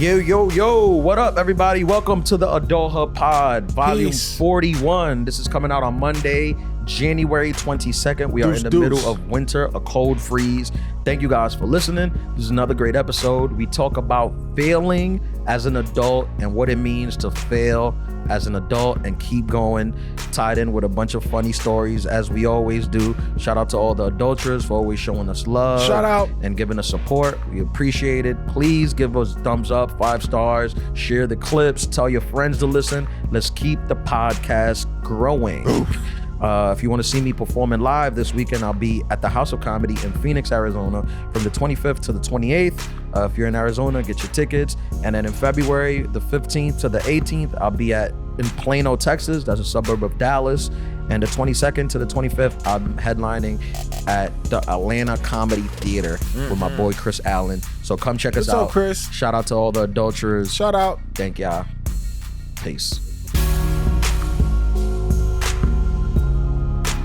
Yo, what up, everybody? Welcome to the Adulthood Pod, volume 41. This is coming out on Monday, January 22nd. We are in the middle of winter, a cold freeze. Thank you guys for listening. This is another great episode. We talk about failing as an adult and what it means to fail as an adult and keep going, tied in with a bunch of funny stories as we always do. Shout out to all the adulterers for always showing us love. Shout out. And giving us support. We appreciate it. Please give us thumbs up, 5 stars, share the clips, tell your friends to listen. Let's keep the podcast growing. If you want to see me performing live this weekend, I'll be at the House of Comedy in Phoenix, Arizona from the 25th to the 28th. If you're in Arizona, get your tickets. And then in February, the 15th to the 18th, I'll be in Plano, Texas. That's a suburb of Dallas. And the 22nd to the 25th, I'm headlining at the Atlanta Comedy Theater with my boy Chris Allen. So come check us out. What's up, Chris? Shout out to all the adulterers. Shout out. Thank y'all. Peace.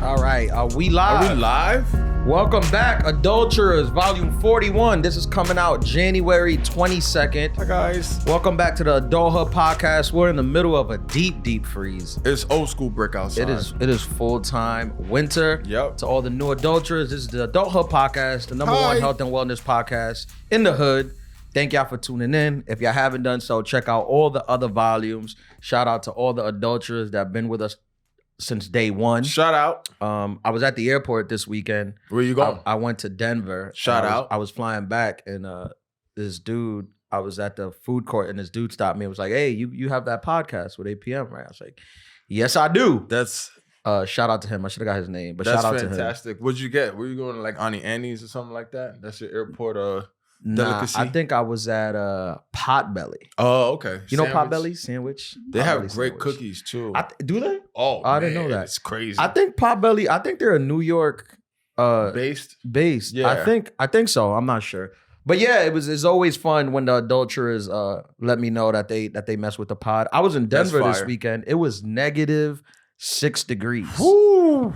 All right, are we live? Are we live? Welcome back, Adulterers, volume 41. This is coming out January 22nd. Hi, guys. Welcome back to the Adulthood Podcast. We're in the middle of a deep freeze. It's old school brick outside. It is full-time winter. Yep. To all the new adulterers, this is the Adulthood Podcast, the number one health and wellness podcast in the hood. Thank y'all for tuning in. If y'all haven't done so, check out all the other volumes. Shout out to all the adulterers that have been with us since day one. Shout out. I was at the airport this weekend. Where you going? I went to Denver. Shout out. I was flying back, and this dude, I was at the food court, and this dude stopped me and was like, "Hey, you have that podcast with APM, right?" I was like, "Yes, I do." That's shout out to him. I should have got his name, but that's shout out to him. fantastic. What'd you get? Were you going to like Auntie Annie's or something like that? That's your airport Nah, delicacy? I think I was at Potbelly. Oh, okay. You know Sandwich? Potbelly sandwich? They have Potbelly great sandwich. cookies too. Do they? Oh, I didn't know that. It's crazy. I think Potbelly. I think they're a New York based. Yeah. I think so. I'm not sure. But yeah, it's always fun when the adulterers let me know that they mess with the pod. I was in Denver this weekend. It was -6 degrees. Woo!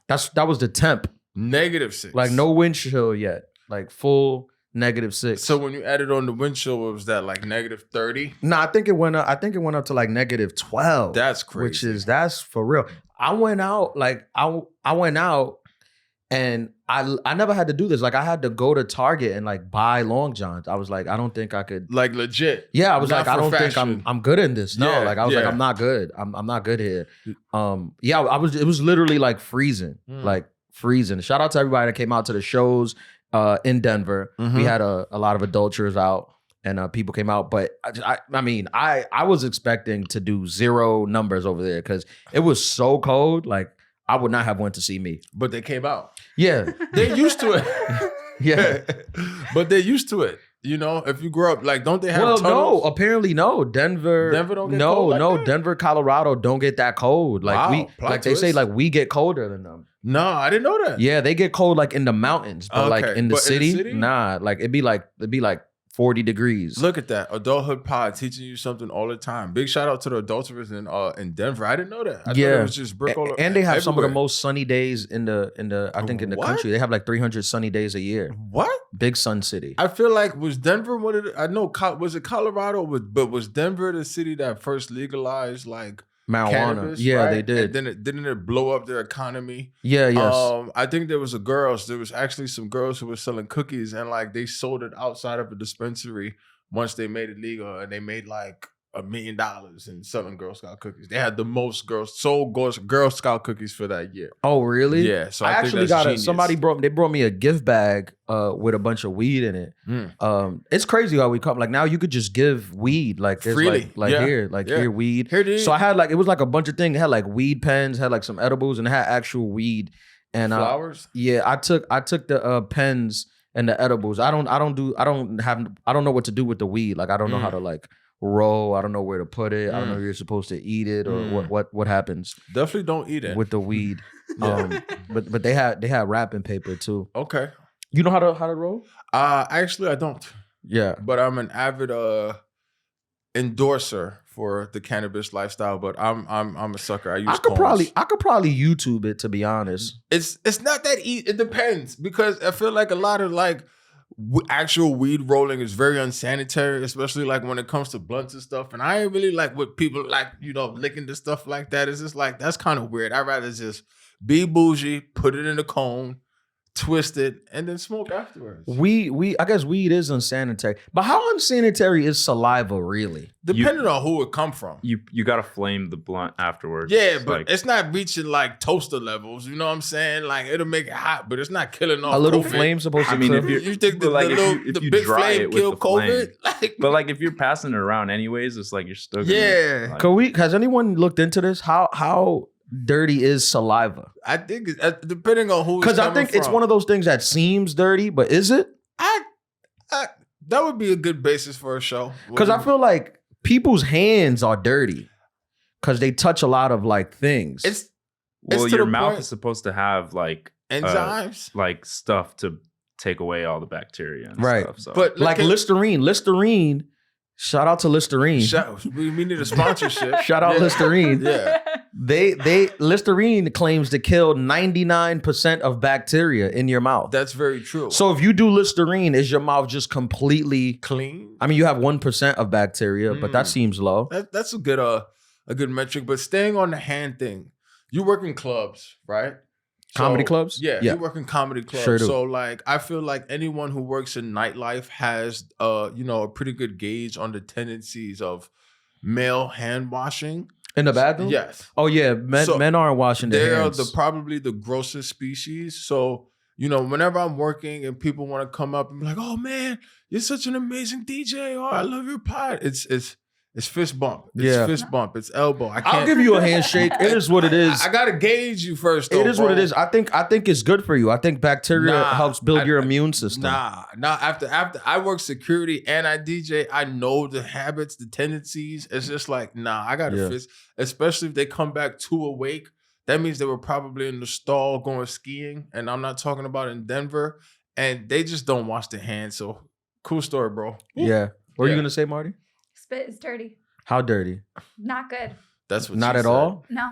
That was the temp. -6. Like no wind chill yet. Like full -6. So when you added on the wind chill, what was that like -30? No, I think it went up. I think it went up to like -12. That's crazy. That's for real. I went out and I never had to do this. Like I had to go to Target and like buy long johns. I was like, I don't think I could. Like legit. Yeah, I was Not like, I for don't fashion. think I'm good in this. No, Yeah, like I was like, yeah. I'm not good. I'm not good here. Yeah, it was literally like freezing. Like freezing. Shout out to everybody that came out to the shows in Denver. We had a lot of adulterers out and people came out, but I was expecting to do 0 numbers over there because it was so cold. Like I would not have went to see me. But they came out. Yeah. They're used to it. Yeah. But they're used to it. You know, if you grow up, like, don't they have Well, tunnels? no, apparently no. Denver don't get cold like that? Denver, Colorado don't get that cold. Like Wow, plot they say twist. like we get colder than them. No, I didn't know that. Yeah, they get cold like in the mountains, but like Okay, in the but in the city, city? nah. Like it'd be like 40 degrees. Look at that. Adulthood Pod teaching you something all the time. Big shout out to the adulterers in Denver. I didn't know that. I thought it was just brick all And they have some of the everywhere. most sunny days in the What? country. They have like 300 sunny days a year. What? Big sun city. I feel like was Denver one of the, I know was it Colorado, but was Denver the city that first legalized like Marijuana. cannabis? Yeah, right? they did. And then didn't it blow up their economy? Yeah, yes. I think there was actually some girls who were selling cookies and like they sold it outside of a dispensary once they made it legal, and they made like $1 million in selling Girl Scout cookies. They had the most Girl Scout cookies for that year. Oh, really? Yeah. So I I think actually that's got genius. somebody brought me a gift bag with a bunch of weed in it. It's crazy how we come like now you could just give weed like there's Freely. here weed. Here it is. So I had like it was like a bunch of things. It had like weed pens, had like some edibles, and it had actual weed and flowers. Yeah, I took the pens and the edibles. I don't know what to do with the weed. Like I don't know how to like roll. I don't know where to put it. I don't know if you're supposed to eat it or what happens. Definitely don't eat it With the weed. But they had wrapping paper too. Okay. You know how to roll? Actually, I don't. Yeah. But I'm an avid endorser for the cannabis lifestyle. But I'm a sucker. I could probably YouTube it, to be honest. It's not that easy. It depends because I feel like a lot of like actual weed rolling is very unsanitary, especially like when it comes to blunts and stuff. And I ain't really like what people like, licking the stuff like that. It's just like, that's kind of weird. I'd rather just be bougie, put it in a cone, twist it, and then smoke afterwards. I guess weed is unsanitary. But how unsanitary is saliva really? Depending on who it come from. You gotta flame the blunt afterwards. Yeah, but it's not reaching like toaster levels. You know what I'm saying? Like it'll make it hot, but it's not killing off a little COVID. flame supposed to I mean, kill? if You think the, like, the you big dry flame it with kill the COVID? flame. But like if you're passing it around anyways, it's like you're still gonna, Yeah. like, Has anyone looked into this? How dirty is saliva? I think depending on who, Because I think it's one of those things that seems dirty, but is it? I that would be a good basis for a show. Because I feel like people's hands are dirty because they touch a lot of like things. it's well, to your the mouth point- is supposed to have like enzymes. like stuff to take away all the bacteria and Right. stuff. So. But like Listerine. Shout out to Listerine. we need a sponsorship. Shout out Yeah. Listerine. Yeah. They Listerine claims to kill 99% of bacteria in your mouth. That's very true. So if you do Listerine, is your mouth just completely clean. I mean, you have 1% of bacteria, but that seems low. That's a good metric. But staying on the hand thing, you work in clubs, right? Comedy clubs? Yeah, Yeah. you work in comedy clubs. Sure do. So like I feel like anyone who works in nightlife has a pretty good gauge on the tendencies of male hand washing. In the bathroom? Yes. Oh yeah, men aren't washing their They are hands. probably the grossest species. So, whenever I'm working and people want to come up and be like, "Oh man, you're such an amazing DJ. Oh, I love your pod." It's fist bump. It's fist bump. It's elbow. I'll give you a handshake. It is what it is. I gotta gauge you first. Though, it is bro. what it is. I think it's good for you. I think bacteria helps build your immune system. Nah. After I work security and I DJ, I know the habits, the tendencies. It's just like, I gotta fist. Especially if they come back too awake. That means they were probably in the stall going skiing, and I'm not talking about in Denver. And they just don't wash their hands. So cool story, bro. Yeah. What are you gonna say, Marty? Spit is dirty. How dirty? Not good. That's what. Not she at said. all. No.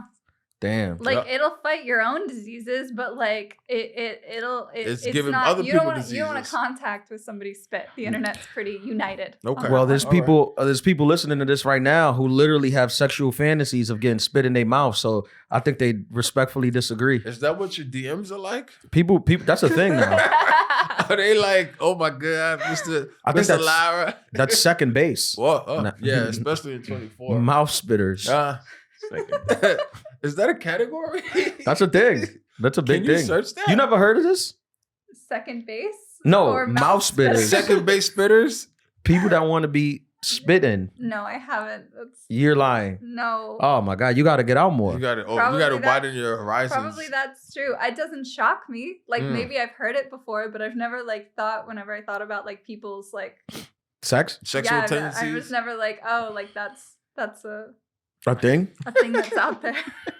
Damn. Like it'll fight your own diseases, but like it's giving not, other you people don't diseases. You don't want to contact with somebody's spit. The internet's pretty united. Okay. Well, there's All people listening to this right now who literally have sexual fantasies of getting spit in their mouth. So I think they respectfully disagree. Is that what your DMs are like? People, that's a thing now. Are they like, oh my God, Mr. I think Mr. Lyra? That's second base. Whoa, Nah. yeah, especially in 24. Mouth spitters. Is that a category? That's a thing. That's a big Can you thing. search that? You never heard of this? Second base? No, Or mouth spitters. Second base spitters? People that want to be spitting. No, I haven't. That's You're lying. no. Oh my God, you got to get out more. You got to Probably widen your horizons. Probably that's true. It doesn't shock me. Like maybe I've heard it before, but I've never thought whenever I thought about like people's Sex? Sexual I tendencies. was never like, oh, like that's A thing? a thing that's out there.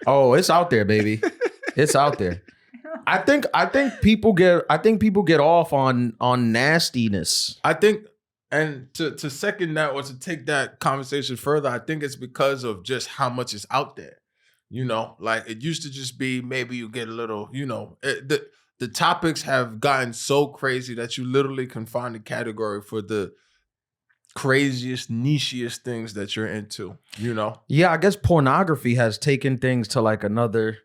Oh, it's out there, baby. It's out there. I think people get off on nastiness. I think, and to second that or to take that conversation further, I think it's because of just how much is out there. Like it used to just be maybe you get a little, the topics have gotten so crazy that you literally can find a category for the craziest, nichiest things that you're into, Yeah, I guess pornography has taken things to like another.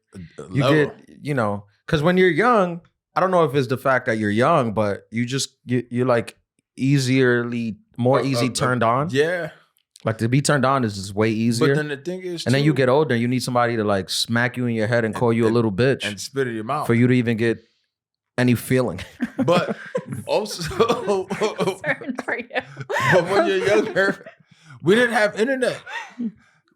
You level. get, because when you're young, I don't know if it's the fact that you're young, but you're like more easy turned on. Yeah. Like to be turned on is just way easier. But then the thing is, and then you too, get older, you need somebody to like smack you in your head and call you a little bitch and spit in your mouth for you to even get any feeling. But also, Concern for you. but when you're younger, we didn't have internet.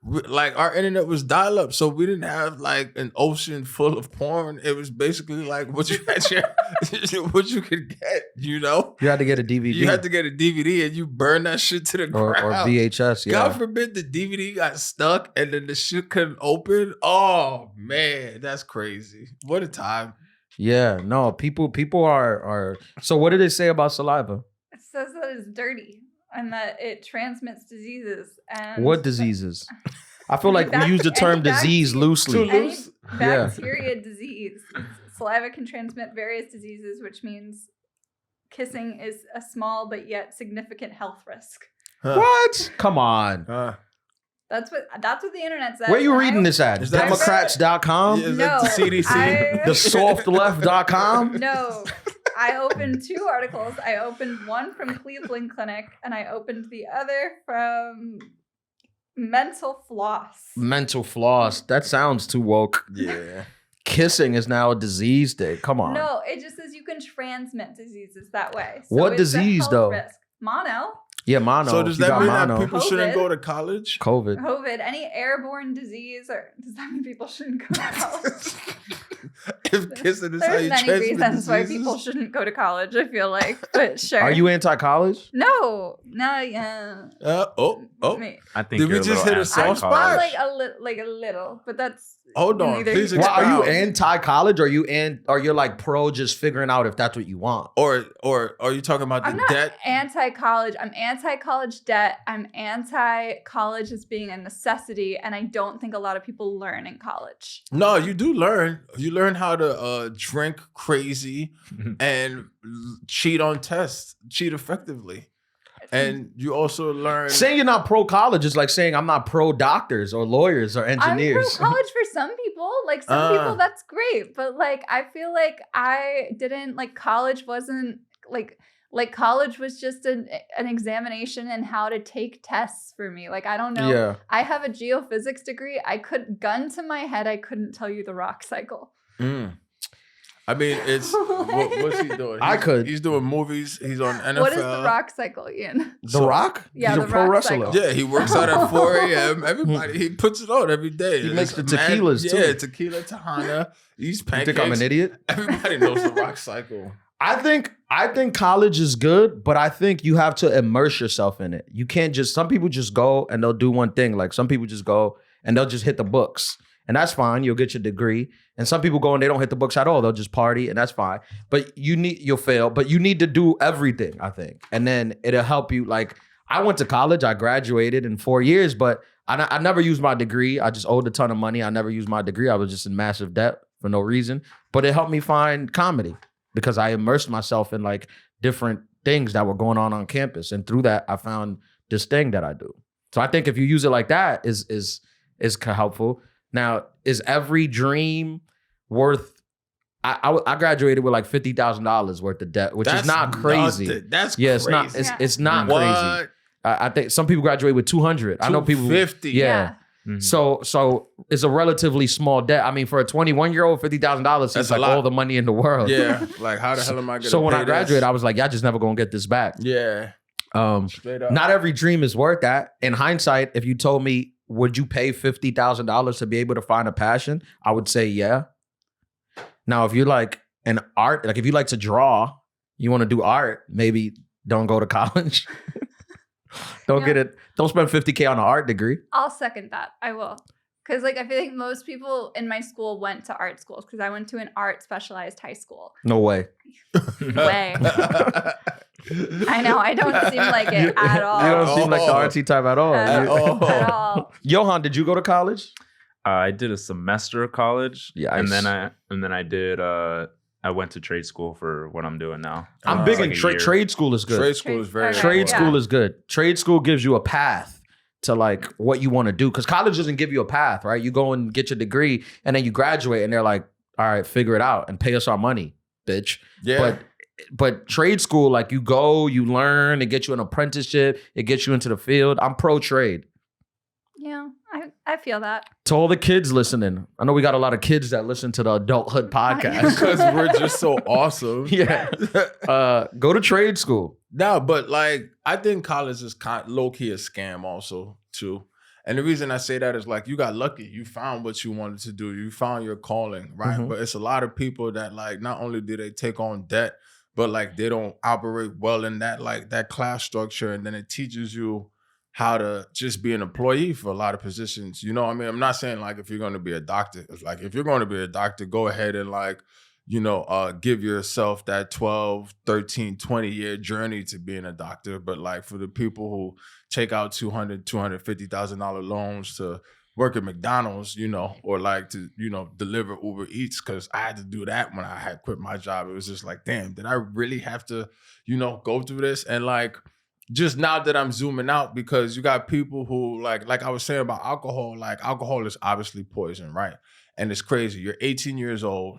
Like our internet was dial up, so we didn't have like an ocean full of porn. It was basically like what you what you could get. You had to get a DVD. You had to get a DVD and you burn that shit to the or ground. VHS. Yeah. God forbid the DVD got stuck and then the shit couldn't open. Oh man, that's crazy. What a time. Yeah, no, people are. So what did it say about saliva? It says that it's dirty and that it transmits diseases. And What diseases? I feel like we Any use the term bacteria- disease loosely. Too any loose? Yeah. bacteria disease. Saliva can transmit various diseases, which means kissing is a small but yet significant health risk. Huh. What? Come on. That's what the internet says. Where you and reading this at? Is that- Democrats.com? Is that the CDC? TheSoftLeft.com? No. I opened 2 articles. I opened one from Cleveland Clinic and I opened the other from Mental Floss. Mental floss. That sounds too woke. Yeah. Kissing is now a disease day. Come on. No, it just says you can transmit diseases that way. What it's a disease, health though? risk. Mono, Yeah, mono. So does You that got mean that mono. people shouldn't COVID. go to college? COVID. COVID, any airborne disease, or does that mean people shouldn't go to college? If kissing is how There's you many transmit reasons why diseases? people shouldn't go to college, I feel like, but sure. Are you anti-college? No, yeah. Oh. Me. I think Did we you're a just little hit a I'm soft anti-college. spot? like a little, but that's Hold on, neither please here Well, expound. are you anti-college or you're like pro just figuring out if that's what you want? Or are you talking about I'm the not debt? anti-college. I'm anti-college debt. I'm anti-college as being a necessity, and I don't think a lot of people learn in college. No, you do learn. You learn how to drink crazy and cheat on tests, cheat effectively. And you also learn. Saying you're not pro-college is like saying I'm not pro-doctors or lawyers or I'm engineers. pro college for some people. Like some people, that's great. But like, I feel like I didn't like college wasn't like college was just an examination in how to take tests for me. Like I don't know. Yeah. I have a geophysics degree. Gun to my head, I couldn't tell you the rock cycle. I mean, it's what's he doing? I could. He's doing movies. He's on NFL. What is the rock cycle, Ian? The Rock? Yeah, He's a The pro Rock wrestler. cycle. Yeah, he works out at 4 a.m. Everybody, he puts it on every day. He makes It's the mad- tequilas, too. Yeah, tequila, Tahana. He's You pancakes. think I'm an idiot? Everybody knows the rock cycle. I think college is good, but I think you have to immerse yourself in it. You can't just, some people just go and they'll do one thing. Like some people just go and they'll just hit the books. And that's fine. You'll get your degree. And some people go and they don't hit the books at all. They'll just party and that's fine. But you'll fail. But you need to do everything, I think. And then it'll help you. Like I went to college. I graduated in 4 years, but I never used my degree. I just owed a ton of money. I never used my degree. I was just in massive debt for no reason. But it helped me find comedy because I immersed myself in like different things that were going on campus. And through that, I found this thing that I do. So I think if you use it like that is helpful. Now, is every dream worth? I graduated with like $50,000 worth of debt, which is not crazy. Nothing. That's Yeah, crazy. it's not What? crazy. I think some people graduate with 200. I know people 250. Yeah. Mhm. So it's a relatively small debt. I mean, for a 21-year-old, $50,000 seems That's a like lot. all the money in the world. Yeah. Like, how the hell am I gonna? So when pay I graduated, this? I was like, y'all just never gonna get this back. Yeah. Straight up. Not every dream is worth that. In hindsight, if you told me, would you pay $50,000 to be able to find a passion? I would say yeah. Now, if you're like an art, like if you like to draw, you want to do art, maybe don't go to college. Don't Yeah. get it. Don't spend $50K on an art degree. I'll second that. I will. Because like I feel like most people in my school went to art schools because I went to an art specialized high school. No way. Way. I know. I don't seem like it at all. You don't seem like the Oh. artsy type at all. At all. At all. Johan, did you go to college? I did a semester of college, Yikes. and then I went to trade school for what I'm doing now. I'm Uh, big It's in like a year. trade school is good. Trade school is very Okay. Trade important. school is good. Trade school gives you a path to like what you want to do. Because college doesn't give you a path, right? You go and get your degree and then you graduate and they're like, all right, figure it out and pay us our money, bitch. Yeah. But trade school, like you go, you learn, it gets you an apprenticeship, it gets you into the field. I'm pro trade. Yeah, I feel that. To all the kids listening, I know we got a lot of kids that listen to the Adulthood podcast. Because we're just so awesome. Yeah. Go to trade school. No, but like I think college is low key a scam also too. And the reason I say that is like you got lucky. You found what you wanted to do. You found your calling, right? Mhm. But it's a lot of people that like not only do they take on debt, but like they don't operate well in that like that class structure. And then it teaches you how to just be an employee for a lot of positions. You know what I mean? I'm not saying like if you're going to be a doctor, it's like if you're going to be a doctor, go ahead and like, you know, give yourself that 12, 13, 20-year journey to being a doctor. But like for the people who take out $250,000 loans to work at McDonald's, you know, or like to, you know, deliver Uber Eats, because I had to do that when I had quit my job. It was just like, damn, did I really have to, you know, go through this? And like, just now that I'm zooming out, because you got people who like I was saying about alcohol, like alcohol is obviously poison, right? And it's crazy. You're 18 years old,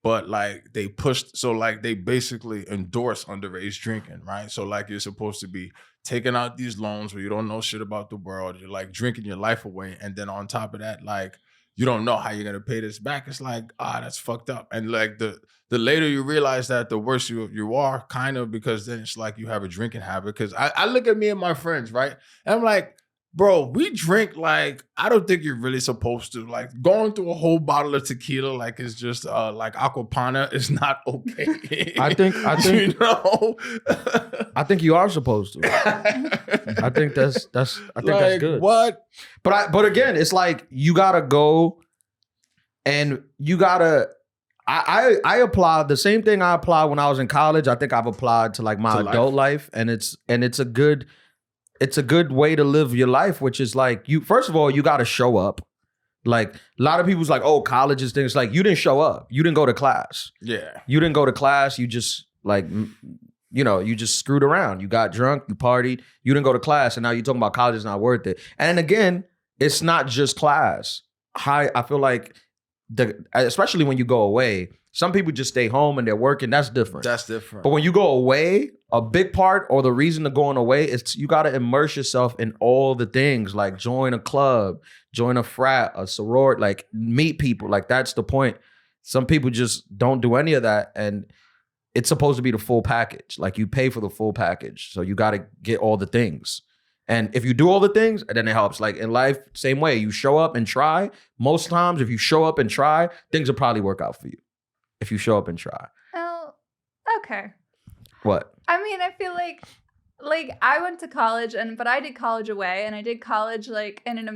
but like they pushed, so like they basically endorse underage drinking, right? So like you're supposed to be taking out these loans where you don't know shit about the world. You're like drinking your life away. And then on top of that, like you don't know how you're going to pay this back. It's like, that's fucked up. And like the later you realize that, the worse you are, kind of, because then it's like you have a drinking habit. Because I look at me and my friends, right? And I'm like, bro, we drink like, I don't think you're really supposed to. Like going through a whole bottle of tequila, like it's just like aquapana is not okay. I think you know? I think you are supposed to. I think that's that's good. What? But again, it's like you gotta go and you gotta. I applied the same thing I applied when I was in college. I think I've applied to like my adult life, and it's a good way to live your life, which is like, you first of all, you got to show up. Like a lot of people's like, oh, college is things, like you didn't show up. You didn't go to class. Yeah. You didn't go to class. You just like, you know, you just screwed around. You got drunk, you partied, you didn't go to class. And now you're talking about college is not worth it. And again, it's not just class. I feel like especially when you go away, some people just stay home and they're working. That's different. But when you go away, a big part or the reason to going away is you got to immerse yourself in all the things, like join a club, join a frat, a sorority, like meet people. Like that's the point. Some people just don't do any of that. And it's supposed to be the full package. Like you pay for the full package. So you got to get all the things. And if you do all the things, then it helps. Like in life, same way. You show up and try. Most times, if you show up and try, things will probably work out for you. If you show up and try. Oh, okay. What? I mean, I feel like I went to college, but I did college away, and I did college like in an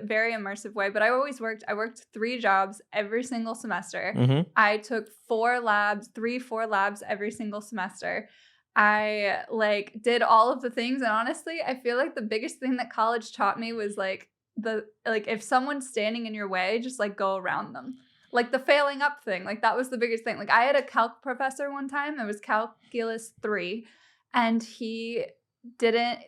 very immersive way. But I worked 3 jobs every single semester. Mm-hmm. I took 4 labs every single semester. I like did all of the things, and honestly, I feel like the biggest thing that college taught me was like if someone's standing in your way, just like go around them. Like the failing up thing, like that was the biggest thing. Like I had a calc professor one time, it was calculus 3, and the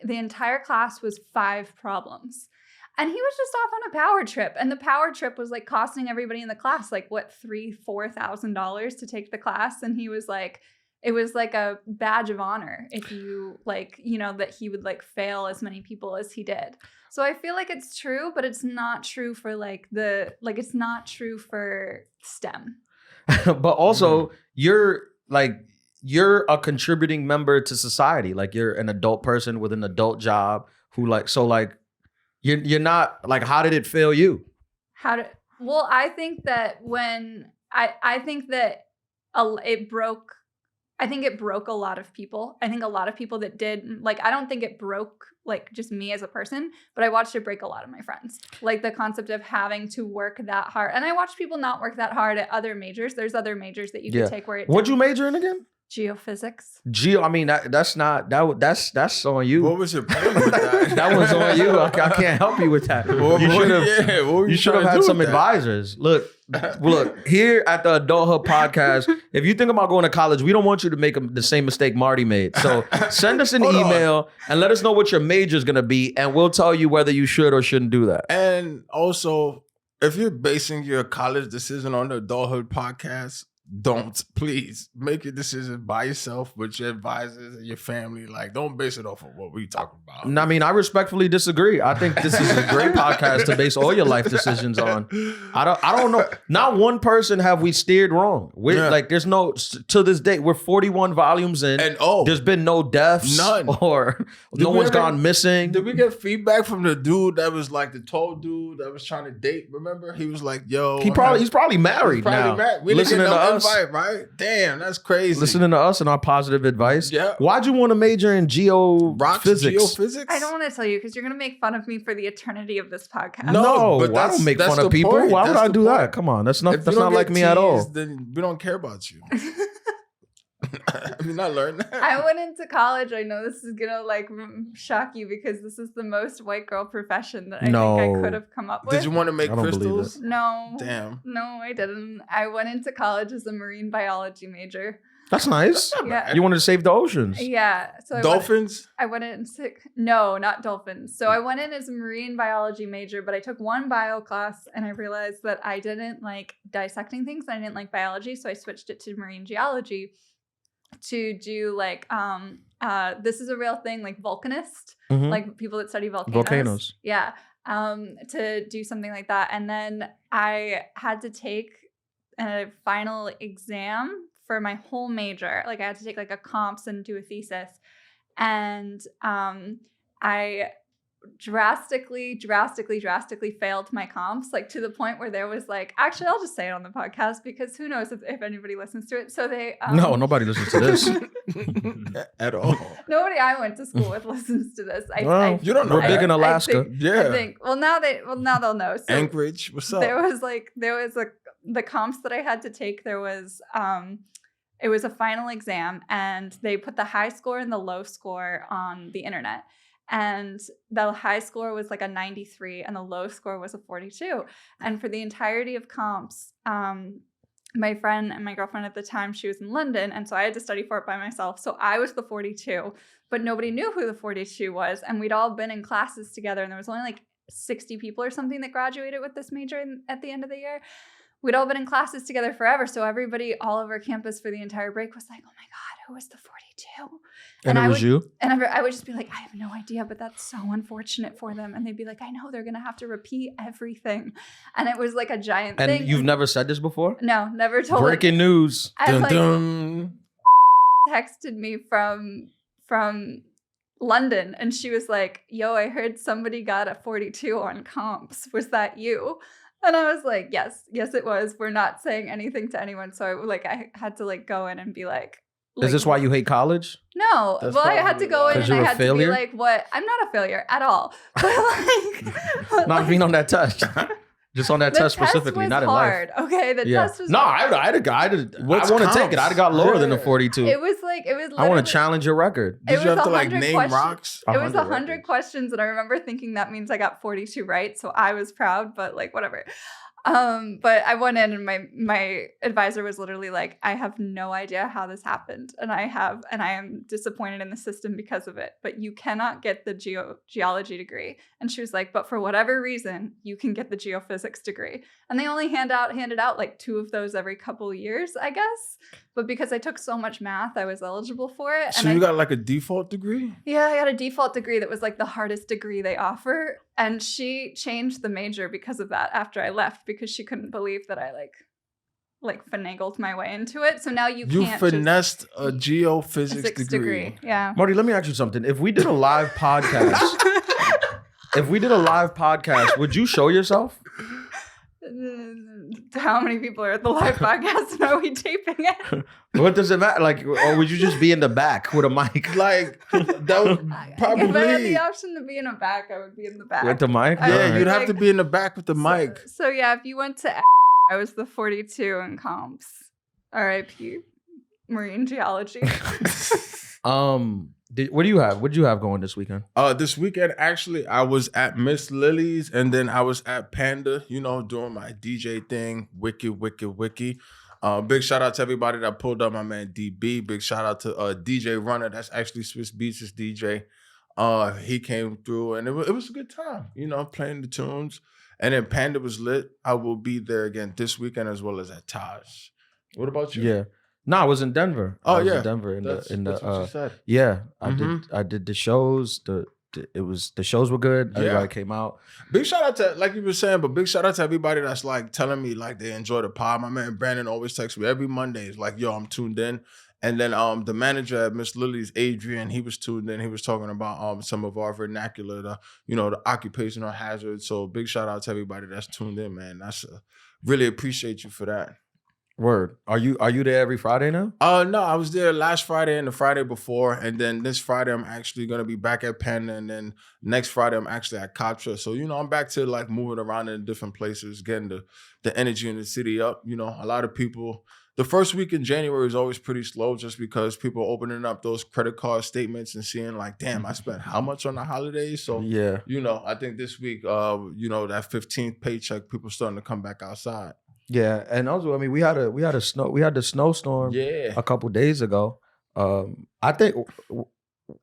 entire class was 5 problems. And he was just off on a power trip. And the power trip was like costing everybody in the class like what, $3,000-$4,000 to take the class. And he was like, it was like a badge of honor if you like, you know, that he would like fail as many people as he did. So I feel like it's true, but it's not true for it's not true for STEM. But also you're a contributing member to society. Like you're an adult person with an adult job who you're not like, how did it fail you? Well, I think that when I think that it broke a lot of people. I think a lot of people that did, like, I don't think it broke, like, just me as a person, but I watched it break a lot of my friends. Like, the concept of having to work that hard. And I watched people not work that hard at other majors. There's other majors that you could take where it What'd you major in again? Geophysics. I mean, that's on you. What was your plan with that? That was on you. I can't help you with that. You should have had some advisors. Look, here at the Adulthood podcast, if you think about going to college, we don't want you to make the same mistake Marty made. So send us an email and let us know what your major is going to be, and we'll tell you whether you should or shouldn't do that. And also, if you're basing your college decision on the Adulthood podcast, don't, please make your decision by yourself with your advisors and your family. Like, don't base it off of what we talk about. I mean, I respectfully disagree. I think this is a great podcast to base all your life decisions on. I don't know. Not one person have we steered wrong. We're like, there's no, to this day, we're 41 volumes in, and there's been no deaths, none, or no one's gone missing. Did we get feedback from the dude that was like the tall dude that was trying to date? Remember, he was like, "Yo, he's probably married now." We listening to us. Invite, right? Damn, that's crazy. Listening to us and our positive advice. Yeah. Why'd you want to major in geophysics? I don't want to tell you because you're going to make fun of me for the eternity of this podcast. No, but I don't make fun of people. Point. Why would I do that? Come on, that's not like me at all. Then we don't care about you. I mean, I learned that. I went into college. I know this is gonna like shock you because this is the most white girl profession that I think I No. could have come up with. Did you want to make I don't believe crystals? No. Damn. No, I didn't. I went into college as a marine biology major. That's nice. Yeah. You wanted to save the oceans. Yeah. So Dolphins? I went in no, not dolphins. So I went in as a marine biology major, but I took one bio class and I realized that I didn't like dissecting things. I didn't like biology, so I switched it to marine geology to do like this is a real thing, like volcanist, Mhm. like people that study Volcanoes. Yeah. To do something like that. And then I had to take a final exam for my whole major. Like I had to take like a comps and do a thesis. And I drastically failed my comps, like to the point where there was like, actually, I'll just say it on the podcast because who knows if anybody listens to it. So they No, nobody listens to this. At all. Nobody I went to school with listens to this. Well, you don't know we're that. big in I Alaska. think- Yeah. I think. Well, now they'll know. So Anchorage, what's up? there was the comps that I had to take. There was it was a final exam, and they put the high score and the low score on the internet. And the high score was like a 93 and the low score was a 42. And for the entirety of comps, my friend and my girlfriend at the time, she was in London, and so I had to study for it by myself. So I was the 42, but nobody knew who the 42 was. And we'd all been in classes together, and there was only like 60 people or something that graduated with this major at the end of the year. We'd all been in classes together forever. So everybody all over campus for the entire break was like, oh my God, who was the 42? And it was you? And I would just be like, I have no idea, but that's so unfortunate for them. And they'd be like, I know, they're going to have to repeat everything. And it was like a giant thing. And you've never said this before? No, never told Breaking news. I Dun, like dun. texted me from London, and she was like, yo, I heard somebody got a 42 on comps. Was that you? And I was like, yes, it was. We're not saying anything to anyone. So I had to like go in and be like, Is this why you hate college? No. That's Well, I had to probably go why. in 'Cause and I you're a had to be failure? like, what? I'm not a failure at all. But Not being on that test. Just on that the test specifically, was not in hard. life. Okay, the Yeah. test was No, hard. I What's want to take it. comps? I'd have got lower than the Yeah. 42. It was literally, I want to challenge your record. It Did you was have to like 100 name questions. rocks? It was 100 100 records. questions, and I remember thinking that means I got 42 right, so I was proud, but like whatever. But I went in, and my advisor was literally like, I have no idea how this happened, and I am disappointed in the system because of it, but you cannot get the geology degree. And she was like, but for whatever reason, you can get the geophysics degree. And they only handed out like 2 of those every couple years, I guess. But because I took so much math, I was eligible for it. So you got like a default degree? Yeah, I got a default degree that was like the hardest degree they offer. And she changed the major because of that after I left, because she couldn't believe that I like finagled my way into it. So now you can't finessed a geophysics physics degree. Yeah. Marty, let me ask you something. If we did a live podcast, would you show yourself? How many people are at the live podcast and are we taping it? What does it matter? Like, or would you just be in the back with a mic? Like that would If I had probably. the option to be in the back, I would be in the back. With the mic? I Yeah, would be you'd have like- to be in the back with the mic. So yeah, if you went to I was the 42 in comps. R.I.P. Marine geology. What do you have? What did you have going this weekend? This weekend, actually, I was at Miss Lily's, and then I was at Panda, doing my DJ thing, Wiki. Big shout out to everybody that pulled up, my man DB. Big shout out to DJ Runner. That's actually Swiss Beats' DJ. He came through, and it was a good time, playing the tunes. And then Panda was lit. I will be there again this weekend as well as at Taj. What about you? Yeah. No, I was in Denver. Oh, I was yeah. in Denver That's what you said. yeah, Mhm. I did the shows. The shows were good. Yeah. Everybody came out. Big shout out to, like you were saying, but big shout out to everybody that's like telling me like they enjoy the pod. My man Brandon always texts me every Monday. It's like, yo, I'm tuned in. And then the manager at Miss Lily's, Adrian, he was tuned in. He was talking about some of our vernacular, the occupational hazards. So big shout out to everybody that's tuned in, man. That's really appreciate you for that. Word. Are you there every Friday now? No, I was there last Friday and the Friday before, and then this Friday I'm actually gonna be back at Penn, and then next Friday I'm actually at Contra. So I'm back to like moving around in different places, getting the energy in the city up. A lot of people the first week in January is always pretty slow just because people are opening up those credit card statements and seeing like, damn, I spent how much on the holidays? So, Yeah. I think this week, that 15th paycheck, people starting to come back outside. Yeah. And also, I mean, we had the snowstorm Yeah. a couple days ago. I think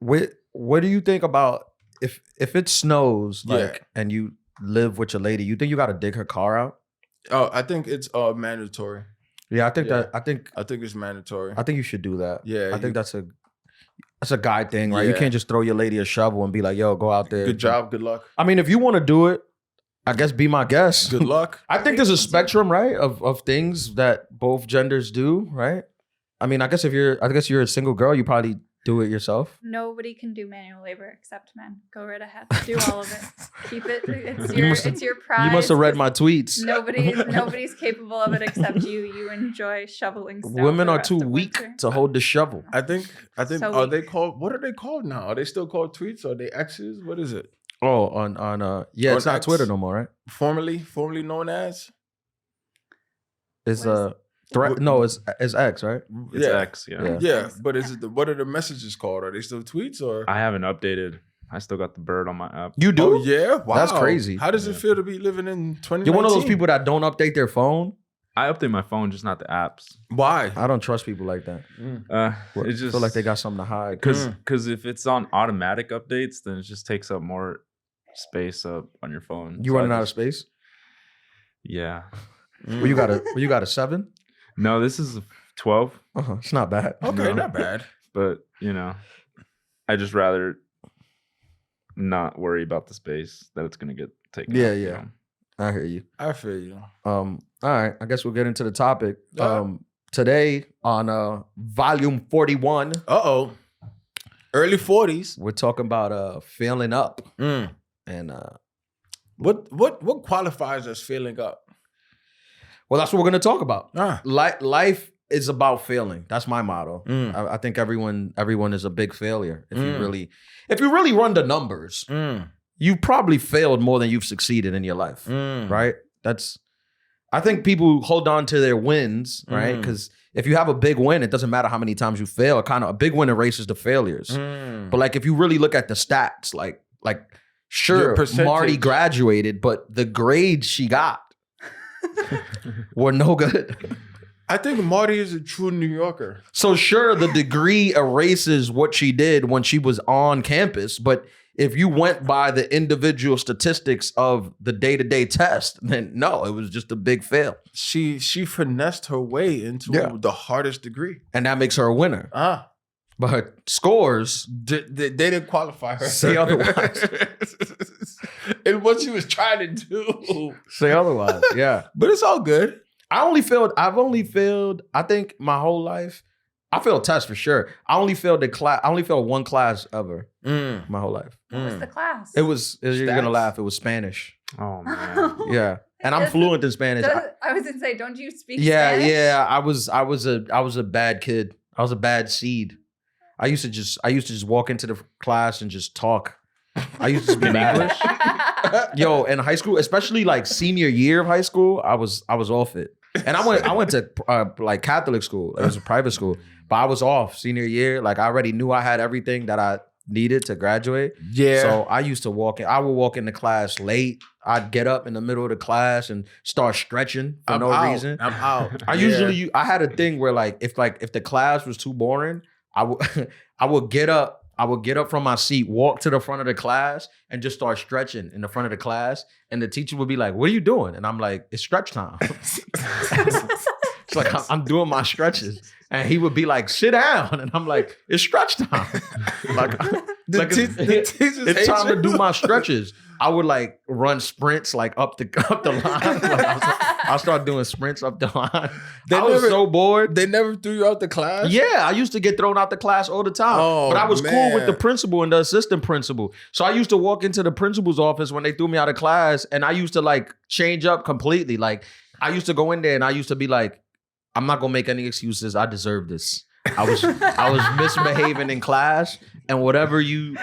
what do you think about if it snows and you live with your lady, you think you got to dig her car out? Oh, I think it's mandatory. Yeah, I think I think it's mandatory. I think you should do that. Yeah, I think that's a guy thing, right? You Yeah. can't just throw your lady a shovel and be like, "Yo, go out there." Good job, good luck. I mean, if you want to do it, I guess be my guest. Good luck. I think there's a spectrum, right, of things that both genders do, right? I mean, I guess you're a single girl, you probably do it yourself. Nobody can do manual labor except men. Go right ahead. Do all of it. Keep it. It's your prize. You must have read my tweets. Nobody's capable of it except you. You enjoy shoveling snow. Women for the are rest too of weak winter. to hold the shovel. I think So are weak. they called, what are they called now? Are they still called tweets? Are they X's? What is it? Oh, on yeah, it's On not X. Twitter no more, right? Formerly known as? It's What is threat. No, it's X, right? It's Yeah. X, yeah. Yeah. Yeah, but is it what are the messages called? Are they still tweets or? I haven't updated. I still got the bird on my app. You do? Oh yeah, wow, That's crazy. How does it Yeah. feel to be living in 2019? You're one of those people that don't update their phone. I update my phone, just not the apps. Why? I don't trust people like that. It's just feel like they got something to hide. because if it's on automatic updates, then it just takes up more space up on your phone. You So I running out of just- space? Yeah. Well, you got a 7? No, this is a 12, It's not bad. Okay, No. not bad. but I just rather not worry about the space that it's gonna get taken. Yeah, up, yeah. I hear you. I feel you. All right. I guess we'll get into the topic. Yeah. Today on volume 41, Early 40s. we're talking about feeling up. And What qualifies as feeling up? well, that's what we're gonna talk about. Ah. Life is about failing. That's my motto. Mm. I think everyone is a big failure. If you really run the numbers, you probably failed more than you've succeeded in your life, right? I think people hold on to their wins, right? Because if you have a big win, it doesn't matter how many times you fail. A big win erases the failures. But like if you really look at the stats, like sure, Your percentage. Marty graduated, but the grades she got were no good. I think Marty is a true New Yorker. So sure, the degree erases what she did when she was on campus, but if you went by the individual statistics of the day-to-day test, then no, it was just a big fail. She finessed her way into Yeah. the hardest degree. And that makes her a winner. But her scores They didn't qualify her. say otherwise. And what she was trying to do. Say otherwise. Yeah. But it's all good. I've only failed, I think my whole life. I failed tests for sure. I only failed one class ever my whole life. What was the class? You're gonna Stats? laugh. It was Spanish. Oh man. Yeah. And I'm fluent in Spanish. I was gonna say, don't you speak Yeah, Spanish? yeah. I was a bad kid. I was a bad seed. I used to just walk into the class and just talk. I used to speak English. Yo, in high school, especially like senior year of high school, I was off it. And I went to like Catholic school. It was a private school, but I was off senior year. Like I already knew I had everything that I needed to graduate. Yeah. So I used to I would walk into class late. I'd get up in the middle of the class and start stretching for no reason. I'm out. I had a thing where like if the class was too boring, I would get up from my seat, walk to the front of the class, and just start stretching in the front of the class. And the teacher would be like, "What are you doing?" And I'm like, "It's stretch time." It's like I'm doing my stretches, and he would be like, "Sit down," and I'm like, "It's stretch time." It's time to do my stretches. I would like run sprints like up the line. Like, I'll start doing sprints up the line. I was so bored. They never threw you out the class? Yeah, I used to get thrown out the class all the time. Oh, but I was cool with the man. principal and the assistant principal. So I used to walk into the principal's office when they threw me out of class, and I used to like change up completely. Like I used to go in there and I used to be like, I'm not gonna make any excuses. I deserve this. I was misbehaving in class, and however you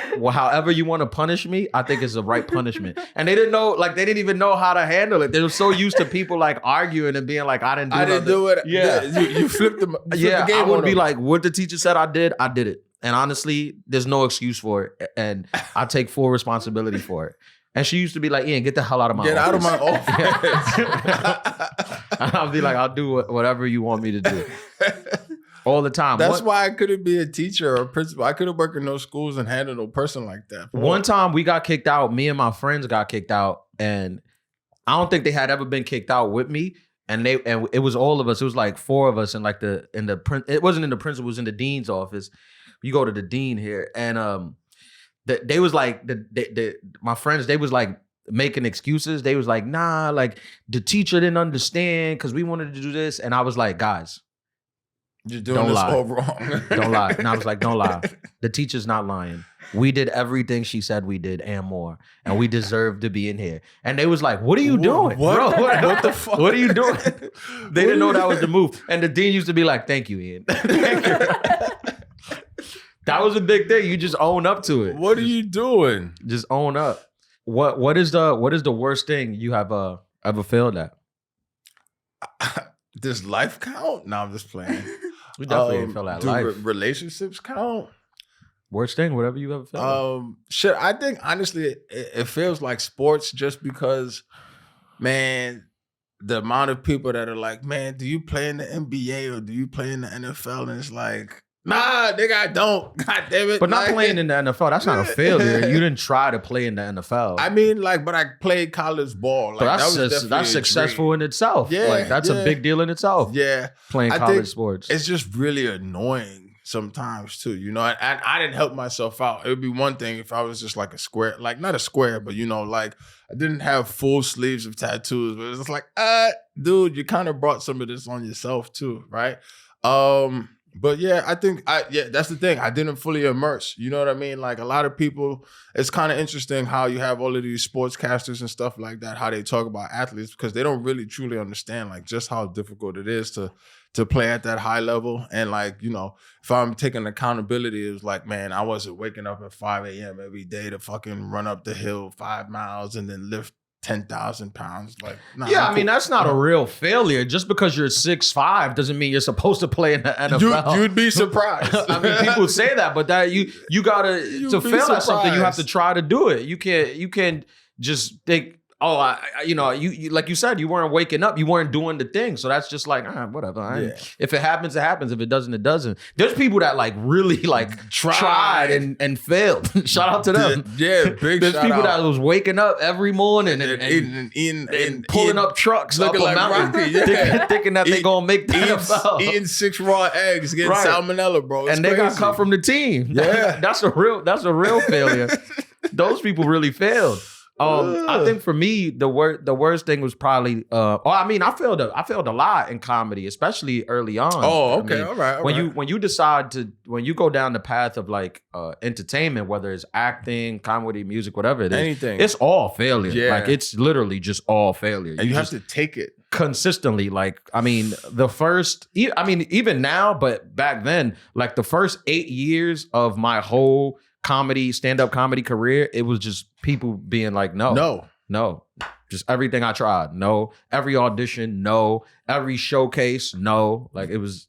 want to punish me, I think it's the right punishment. And they didn't know, like they didn't even know how to handle it. They were so used to people like arguing and being like, I didn't do it. Yeah, you flipped the Yeah, game. I would on be them. like, what the teacher said I did it. And honestly, there's no excuse for it. And I take full responsibility for it. And she used to be like, Ian, get the hell out of my office. Get out of my office. I'll be like, I'll do whatever you want me to do. All the time. That's why I couldn't be a teacher or a principal. I couldn't work in those schools and handle no person like that. One time we got kicked out. Me and my friends got kicked out. And I don't think they had ever been kicked out with me. And it was all of us. It was like 4 of us. And like it wasn't in the principal, it was in the dean's office. You go to the dean here, and they was like my friends. They was like making excuses. They was like, nah, like the teacher didn't understand because we wanted to do this, and I was like, guys, you're doing this all wrong. Don't lie. And I was like, don't lie. The teacher's not lying. We did everything she said we did and more, and we deserve to be in here. And they was like, what are you doing, bro? What the fuck? What are you doing? They didn't know that was the move. And the dean used to be like, thank you, Ian. Thank you. That was a big thing. You just own up to it. What are you doing? Just own up. What is the worst thing you have ever failed at? Does life count? No, I'm just playing. We definitely ain't failed at life. Relationships count? Worst thing, whatever you ever failed at. Shit, I think honestly it feels like sports just because, man, the amount of people that are like, man, do you play in the NBA or do you play in the NFL? And it's like, nah, nigga, I don't. God damn it. But not playing in the NFL, that's not a failure. You didn't try to play in the NFL. I mean, like, but I played college ball. Like, that's successful in itself. Yeah, like, that's a big deal in itself. Yeah. Playing college sports. It's just really annoying sometimes too, you know, and I didn't help myself out. It would be one thing if I was just like a square, like not a square, but you know, like I didn't have full sleeves of tattoos, but it's just like, dude, you kind of brought some of this on yourself too, right? But yeah, I think that's the thing. I didn't fully immerse. You know what I mean? Like a lot of people, it's kind of interesting how you have all of these sportscasters and stuff like that, how they talk about athletes, because they don't really truly understand like just how difficult it is to play at that high level. And like, you know, if I'm taking accountability, it was like, man, I wasn't waking up at 5 a.m. every day to fucking run up the hill 5 miles and then lift 10,000 pounds. Like, nah, yeah, I mean, that's not a real failure. Just because you're 6'5" doesn't mean you're supposed to play in the NFL. You'd be surprised. I mean, people say that, but that you gotta to fail at something, you have to try to do it. You can't just think, oh, you like you said, you weren't waking up, you weren't doing the thing. So that's just like, whatever. If it happens, it happens. If it doesn't, it doesn't. There's people that like really like tried and failed. Shout out to them. Yeah, big There's shout people out. that was waking up every morning and pulling up trucks up a like mountain, Rocky, thinking that they're gonna make the NFL. Eating 6 raw eggs, getting salmonella, bro. It's and they got crazy. cut from the team. Yeah. that's a real failure. Those people really failed. I think for me, the worst thing was probably. I failed a lot in comedy, especially early on. Oh, okay, I mean, all right. When you go down the path of like entertainment, whether it's acting, comedy, music, whatever it is, anything, it's all failure. Yeah. Like it's literally just all failure. And you have to take it consistently. Like, I mean, even now, but back then, like the first 8 years of my whole stand-up comedy career, it was just people being like, no, just everything I tried, no, every audition, no, every showcase, no, like it was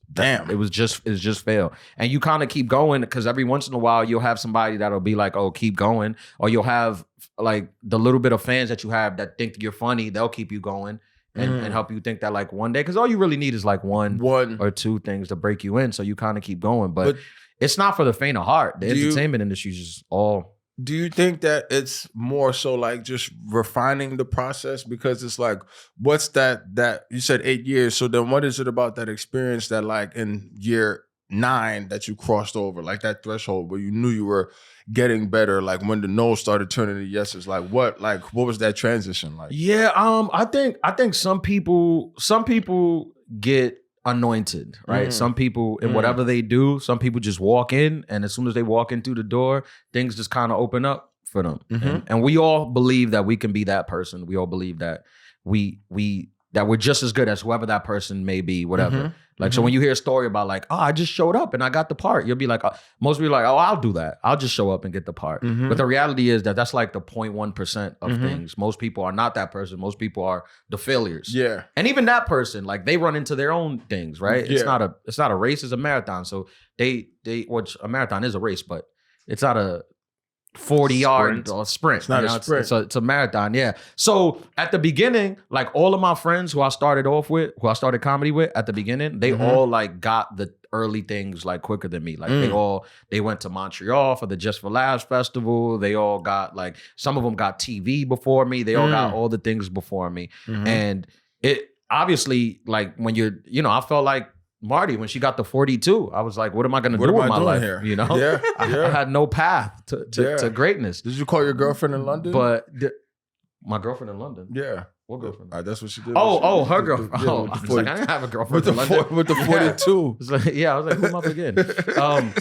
just fail. And you kind of keep going because every once in a while you'll have somebody that'll be like, oh, keep going, or you'll have like the little bit of fans that you have that think you're funny, they'll keep you going and help you think that like one day, because all you really need is like one or two things to break you in, so you kind of keep going, but it's not for the faint of heart. The entertainment industry is just all. Do you think that it's more so like just refining the process? Because it's like, what's that you said 8 years. So then what is it about that experience that like in year 9 that you crossed over, like that threshold where you knew you were getting better, like when the no's started turning to yeses, like what was that transition like? Yeah, I think some people get anointed, right? Some people in whatever they do, some people just walk in, and as soon as they walk in through the door, things just kind of open up for them. And we all believe that we can be that person. We all believe that we that we're just as good as whoever that person may be, whatever. Mhm. Like, so when you hear a story about like, oh, I just showed up and I got the part, you'll be like, most people are like, oh, I'll do that. I'll just show up and get the part. Mhm. But the reality is that that's like the 0.1% of Mhm. things. Most people are not that person. Most people are the failures. Yeah. And even that person, like they run into their own things, right? It's Yeah. not a race, it's a marathon. So which a marathon is a race, but it's not a 40-yard or sprint. It's not a sprint. It's a marathon, yeah. So at the beginning, like all of my friends who I started comedy with at the beginning, they Mhm. all like got the early things like quicker than me. Like they went to Montreal for the Just for Laughs festival. They all got like, some of them got TV before me. They all got all the things before me. Mhm. And it obviously, like when I felt like Marty, when she got the 42, I was like, what am I going to do with my life? here? You know, Yeah. I had no path to greatness. Did you call your girlfriend in London? But my girlfriend in London. Yeah. What girlfriend? That's what she did. Oh, her girlfriend. Yeah, Oh, with I the was like, I 40 didn't have a girlfriend with in London. with the 42. Yeah. I was like, who am I forgetting?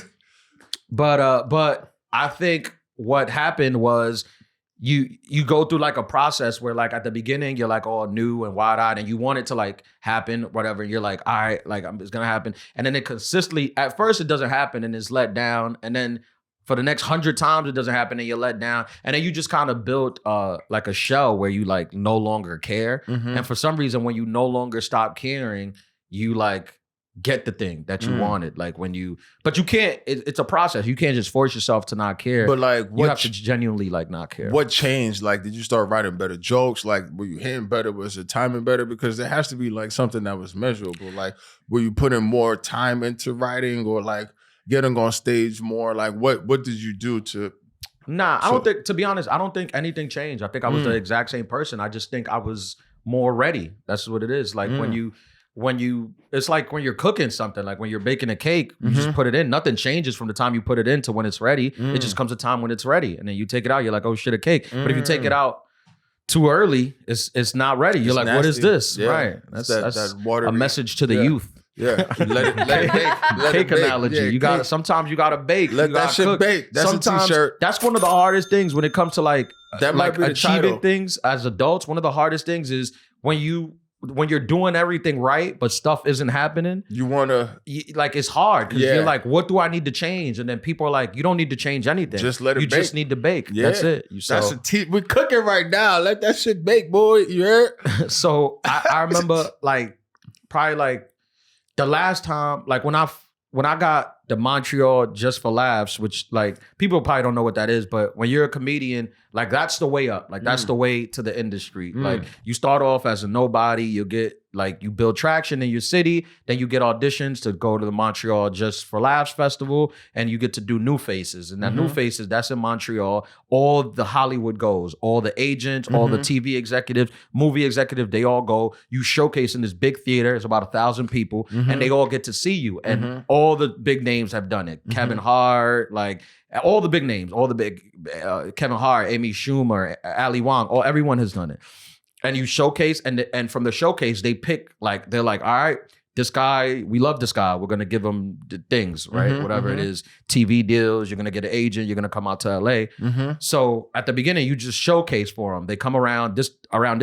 But I think what happened was you go through like a process where like at the beginning you're like all new and wide-eyed and you want it to like happen, whatever. And you're like, all right, like it's gonna happen. And then it consistently, at first it doesn't happen and it's let down. And then for the next 100 times it doesn't happen and you're let down. And then you just kind of build like a shell where you like no longer care. Mhm. And for some reason, when you no longer stop caring, you like get the thing that you wanted. Like but you can't, it's a process. You can't just force yourself to not care. But like, you have to genuinely like not care. What changed? Like, did you start writing better jokes? Like, were you hitting better? Was the timing better? Because there has to be like something that was measurable. Like, were you putting more time into writing or like getting on stage more? Like, what did you do to? Nah, I don't think, to be honest, I don't think anything changed. I think I was the exact same person. I just think I was more ready. That's what it is. Like when you, it's like when you're cooking something, like when you're baking a cake, you just put it in. Nothing changes from the time you put it in to when it's ready. It just comes a time when it's ready. And then you take it out, you're like, oh shit, a cake. But if you take it out too early, it's not ready. You're It's like, nasty. what is this? Yeah. Right. It's That's that watery- a message to the Yeah. youth. Yeah, let it bake. Let Cake it bake. analogy. Yeah, You gotta, cake. sometimes you gotta bake. Let you that gotta shit cook. bake. That's Sometimes a t-shirt. that's one of the hardest things when it comes to like That might be the achieving title. things as adults. One of the hardest things is when you're doing everything right, but stuff isn't happening. You wanna Like it's hard because Yeah. you're like, what do I need to change? And then people are like, you don't need to change anything. Just let it You bake. just need to bake. Yeah. That's it. That's we're cooking right now. Let that shit bake, boy. You heard? So I remember like probably like the last time, like when I got the Montreal Just for Laughs, which like people probably don't know what that is, but when you're a comedian, like that's the way up. Like that's the way to the industry. Like you start off as a nobody, you get like you build traction in your city, then you get auditions to go to the Montreal Just for Laughs festival, and you get to do New Faces. And that New Faces, that's in Montreal. All the Hollywood goes, all the agents, all the TV executives, movie executives, they all go. You showcase in this big theater. It's about 1,000 people, and they all get to see you. And all the big names have done it. Kevin Hart, like all the big names, all the big Kevin Hart, Amy Schumer, Ali Wong, everyone has done it. And you showcase, and from the showcase, they pick, like, they're like, all right, this guy, we love this guy. We're going to give him the things, right? Whatever it is, TV deals, you're going to get an agent, you're going to come out to LA. So at the beginning, you just showcase for them. They come around this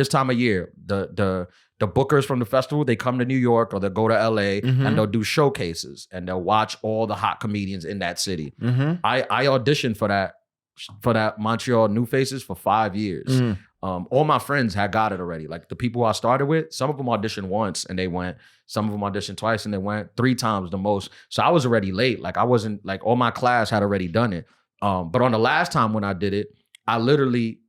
time of year. The bookers from the festival, they come to New York or they'll go to LA and they'll do showcases and they'll watch all the hot comedians in that city. I auditioned for that Montreal New Faces for 5 years. All my friends had got it already. Like the people I started with, some of them auditioned once and they went. Some of them auditioned twice and they went. 3 times the most. So I was already late. Like I wasn't, like all my class had already done it. But on the last time when I did it, I literally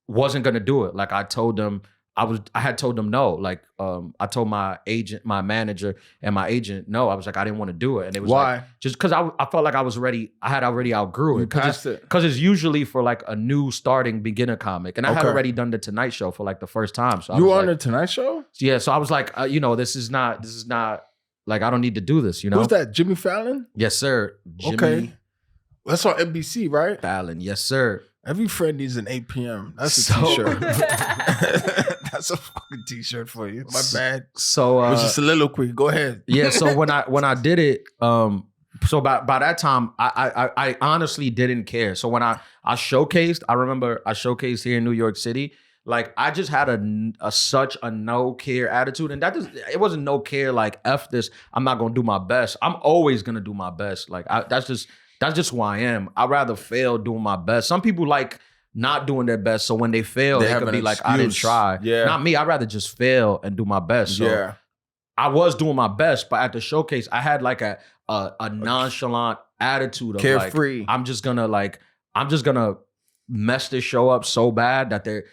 wasn't gonna do it. Like I told them, I had told them no. Like I told my agent, my manager, and my agent no. I was like, I didn't want to do it. And it was Why? like, just because I felt like I had already outgrew it. Passed it. Because it's usually for like a new starting beginner comic. And I had Okay. already done the Tonight Show for like the first time. So I You was were on like, the Tonight Show? yeah. So I was like, this is not like, I don't need to do this, you know? Who's that? Jimmy Fallon? Yes, sir. Jimmy Okay. That's on NBC, right? Fallon. Yes, sir. Every friend needs an 8 p.m. That's a So- t-shirt. That's a fucking t-shirt for you. My bad. So It was a soliloquy. Go ahead. yeah, so when I did it, so by that time, I honestly didn't care. So when I showcased, I remember I showcased here in New York City. like I just had such a no care attitude, and it wasn't no care like F this. I'm not gonna do my best. I'm always gonna do my best. Like that's just who I am. I'd rather fail doing my best. Some people like not doing their best, so when they fail, they could be like, I didn't try. Yeah. Not me. I'd rather just fail and do my best. So I was doing my best, but at the showcase, I had like a nonchalant attitude of carefree. Like, I'm just gonna mess this show up so bad that they're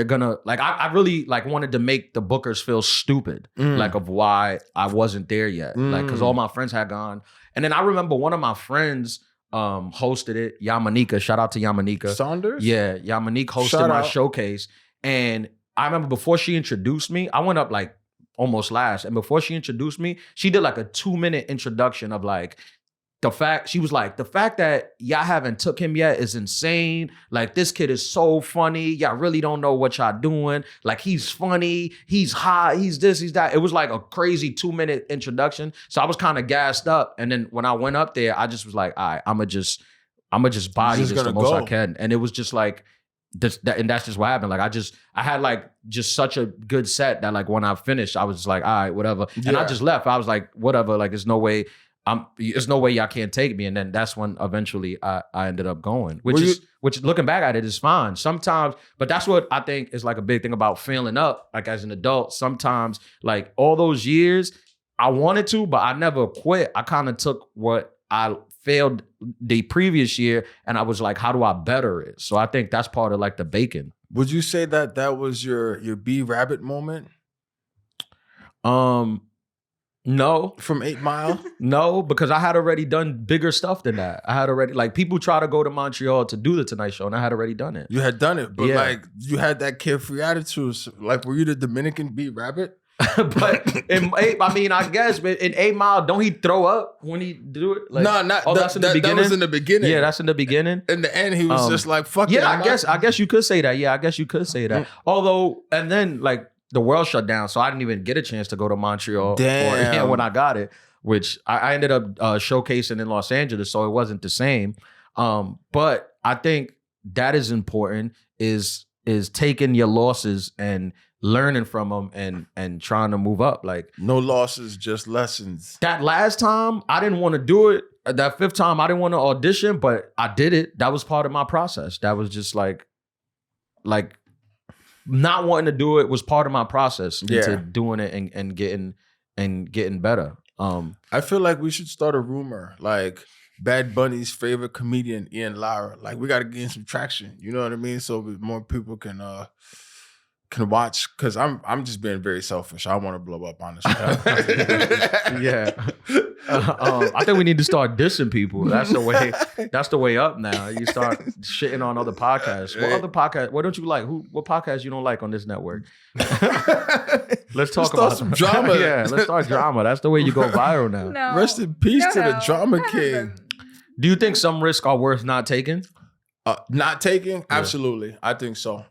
gonna like. I really like wanted to make the bookers feel stupid, like of why I wasn't there yet, like because all my friends had gone. And then I remember one of my friends hosted it, Yamanika. Shout out to Yamanika Saunders. Yeah, Yamanika hosted my showcase, and I remember before she introduced me, I went up like almost last, and before she introduced me, she did like a 2-minute introduction of like. She was like, the fact that y'all haven't took him yet is insane. Like, this kid is so funny. Y'all really don't know what y'all doing. Like, he's funny. He's hot. He's this, he's that. It was like a crazy 2-minute introduction. So I was kind of gassed up. And then when I went up there, I just was like, all right, I'm gonna just body this the most I can. And it was just like, and that's just what happened. Like, I had like just such a good set that like when I finished, I was just like, all right, whatever. And I just left. I was like, whatever. Like, there's no way y'all can't take me. And then that's when eventually I ended up going, which looking back at it is fine sometimes, but that's what I think is like a big thing about failing up, like as an adult. Sometimes like all those years I wanted to, but I never quit. I kind of took what I failed the previous year and I was like, how do I better it? So I think that's part of like the bacon. Would you say that was your B Rabbit moment? No. From 8 Mile? No, because I had already done bigger stuff than that. I had already, like, people try to go to Montreal to do the Tonight Show, and I had already done it. You had done it, but like, you had that carefree attitude. Like, were you the Dominican B Rabbit? But I guess, but in 8 Mile, don't he throw up when he do it? Like, no, not that's in the beginning. That was in the beginning. Yeah, that's in the beginning. In the end, he was just like, "Fuck it." Yeah, I guess you could say that. Yeah, I guess you could say that. Although, and then like the world shut down, so I didn't even get a chance to go to Montreal. When I got it, which I ended up showcasing in Los Angeles, so it wasn't the same. But I think that is important. Is taking your losses and learning from them and trying to move up. Like, no losses, just lessons. That last time I didn't want to do it. That 5th time I didn't want to audition, but I did it. That was part of my process. That was just like not wanting to do it was part of my process into doing it and getting better. I feel like we should start a rumor like Bad Bunny's favorite comedian, Ian Lara. Like, we got to gain some traction. You know what I mean? So more people can watch, because I'm just being very selfish. I want to blow up, honestly. Yeah. I think we need to start dissing people. That's the way up now. You start shitting on other podcasts. What other podcast? What don't you like? What podcast you don't like on this network? Let's talk about some drama. Yeah, let's start drama. That's the way you go viral now. No. Rest in peace to the drama king. Do you think some risks are worth not taking? Not taking? Absolutely. I think so.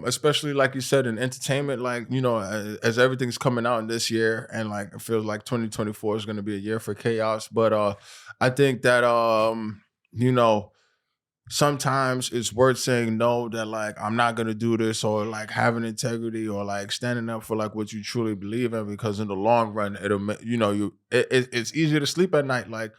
Especially like you said in entertainment, like, you know, as everything's coming out in this year, and like it feels like 2024 is going to be a year for chaos. But I think that, you know, sometimes it's worth saying no, that like, I'm not going to do this, or like having integrity, or like standing up for like what you truly believe in, because in the long run, it's easier to sleep at night. Like,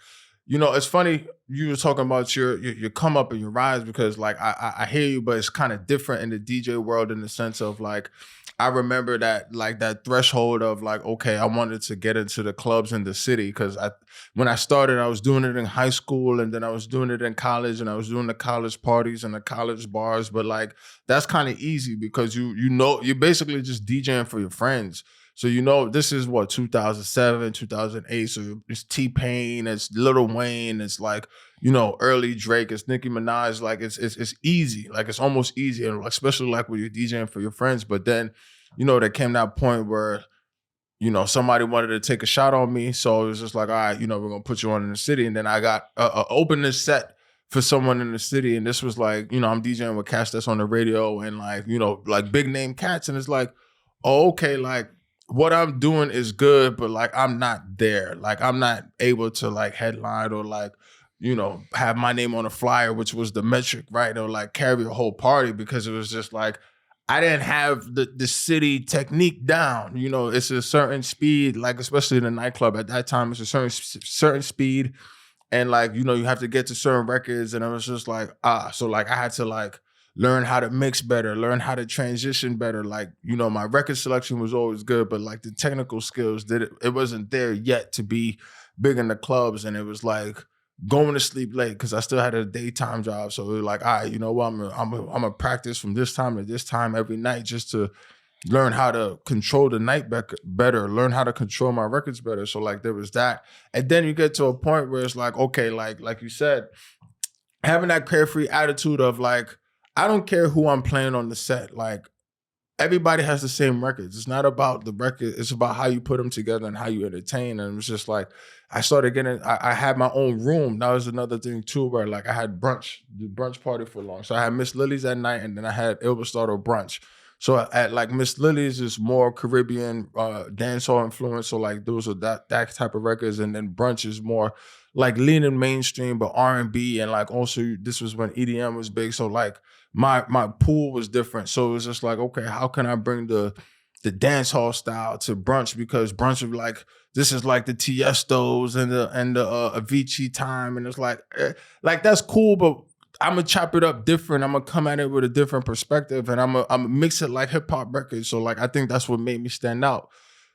you know, it's funny you were talking about your come up and your rise, because like I hear you, but it's kind of different in the DJ world, in the sense of like, I remember that like that threshold of like, okay, I wanted to get into the clubs in the city, because when I started, I was doing it in high school, and then I was doing it in college, and I was doing the college parties and the college bars. But like, that's kind of easy, because you know you're basically just DJing for your friends. So, you know, this is what, 2007, 2008. So it's T-Pain, it's Lil Wayne, it's like, you know, early Drake, it's Nicki Minaj. Like, it's easy. Like, it's almost easy, and especially like when you're DJing for your friends. But then, you know, there came that point where, you know, somebody wanted to take a shot on me. So it was just like, all right, you know, we're going to put you on in the city. And then I got an opening set for someone in the city. And this was like, you know, I'm DJing with cats that's on the radio, and like, you know, like big name cats. And it's like, oh, okay, like, what I'm doing is good, but like, I'm not there. Like, I'm not able to like headline, or like, you know, have my name on a flyer, which was the metric, right? Or like carry a whole party, because it was just like, I didn't have the city technique down. You know, it's a certain speed, like especially in the nightclub at that time, it's a certain speed. And like, you know, you have to get to certain records. And I was just like, so like I had to like learn how to mix better, learn how to transition better. Like, you know, my record selection was always good, but like the technical skills it wasn't there yet to be big in the clubs. And it was like going to sleep late because I still had a daytime job. So it was like, all right, you know what, I'm gonna practice from this time to this time every night just to learn how to control the night better, learn how to control my records better. So like there was that. And then you get to a point where it's like, okay, like you said, having that carefree attitude of like, I don't care who I'm playing on the set. Like everybody has the same records. It's not about the record. It's about how you put them together and how you entertain. And it was just like, I started getting, I had my own room. That was another thing too, where like I had the brunch party for long. So I had Miss Lily's at night and then I had Ilbastardo brunch. So at like Miss Lily's is more Caribbean dancehall influence. So like those are that type of records. And then brunch is more like leaning mainstream, but R&B. And like also this was when EDM was big. So like my pool was different. So it was just like, okay, how can I bring the dance hall style to brunch? Because brunch would be like, this is like the Tiestos and the Avicii time. And it's like that's cool, but I'm gonna chop it up different. I'm gonna come at it with a different perspective and I'm gonna mix it like hip hop records. So like, I think that's what made me stand out.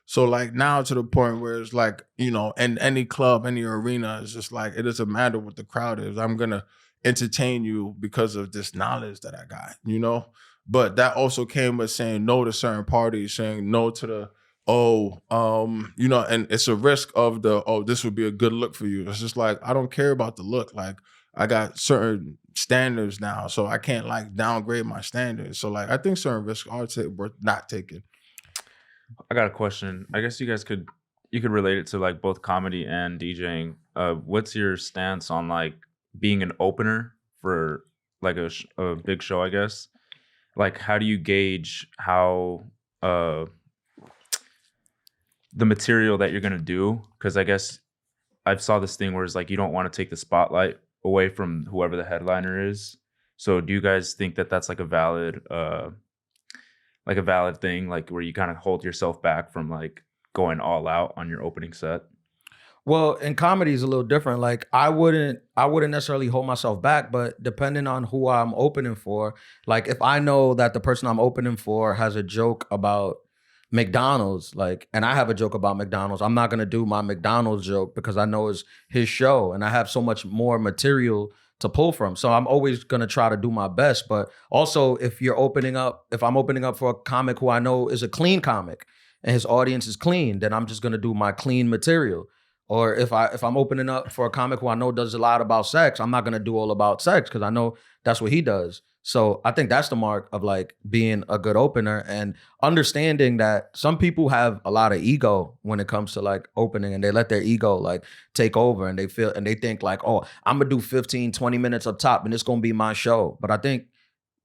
So like now to the point where it's like, you know, in any club, any arena, it's just like, it doesn't matter what the crowd is. I'm gonna entertain you because of this knowledge that I got, you know? But that also came with saying no to certain parties, saying no to the, you know, and it's a risk of this would be a good look for you. It's just like, I don't care about the look. Like I got certain standards now, so I can't like downgrade my standards. So like, I think certain risks are worth not taking. I got a question. I guess you could relate it to like both comedy and DJing. What's your stance on like being an opener for like a big show, I guess? Like, how do you gauge how the material that you're gonna do? Because I guess I've saw this thing where it's like you don't want to take the spotlight away from whoever the headliner is. So do you guys think that that's like a valid thing, like where you kind of hold yourself back from like going all out on your opening set? Well, in comedy is a little different. Like I wouldn't necessarily hold myself back, but depending on who I'm opening for, like if I know that the person I'm opening for has a joke about McDonald's, like, and I have a joke about McDonald's, I'm not gonna do my McDonald's joke because I know it's his show and I have so much more material to pull from. So I'm always gonna try to do my best. But also if I'm opening up for a comic who I know is a clean comic and his audience is clean, then I'm just gonna do my clean material. Or if I'm opening up for a comic who I know does a lot about sex, I'm not gonna do all about sex because I know that's what he does. So I think that's the mark of like being a good opener and understanding that some people have a lot of ego when it comes to like opening and they let their ego like take over and they think like, oh, I'm gonna do 15, 20 minutes up top and it's gonna be my show. But I think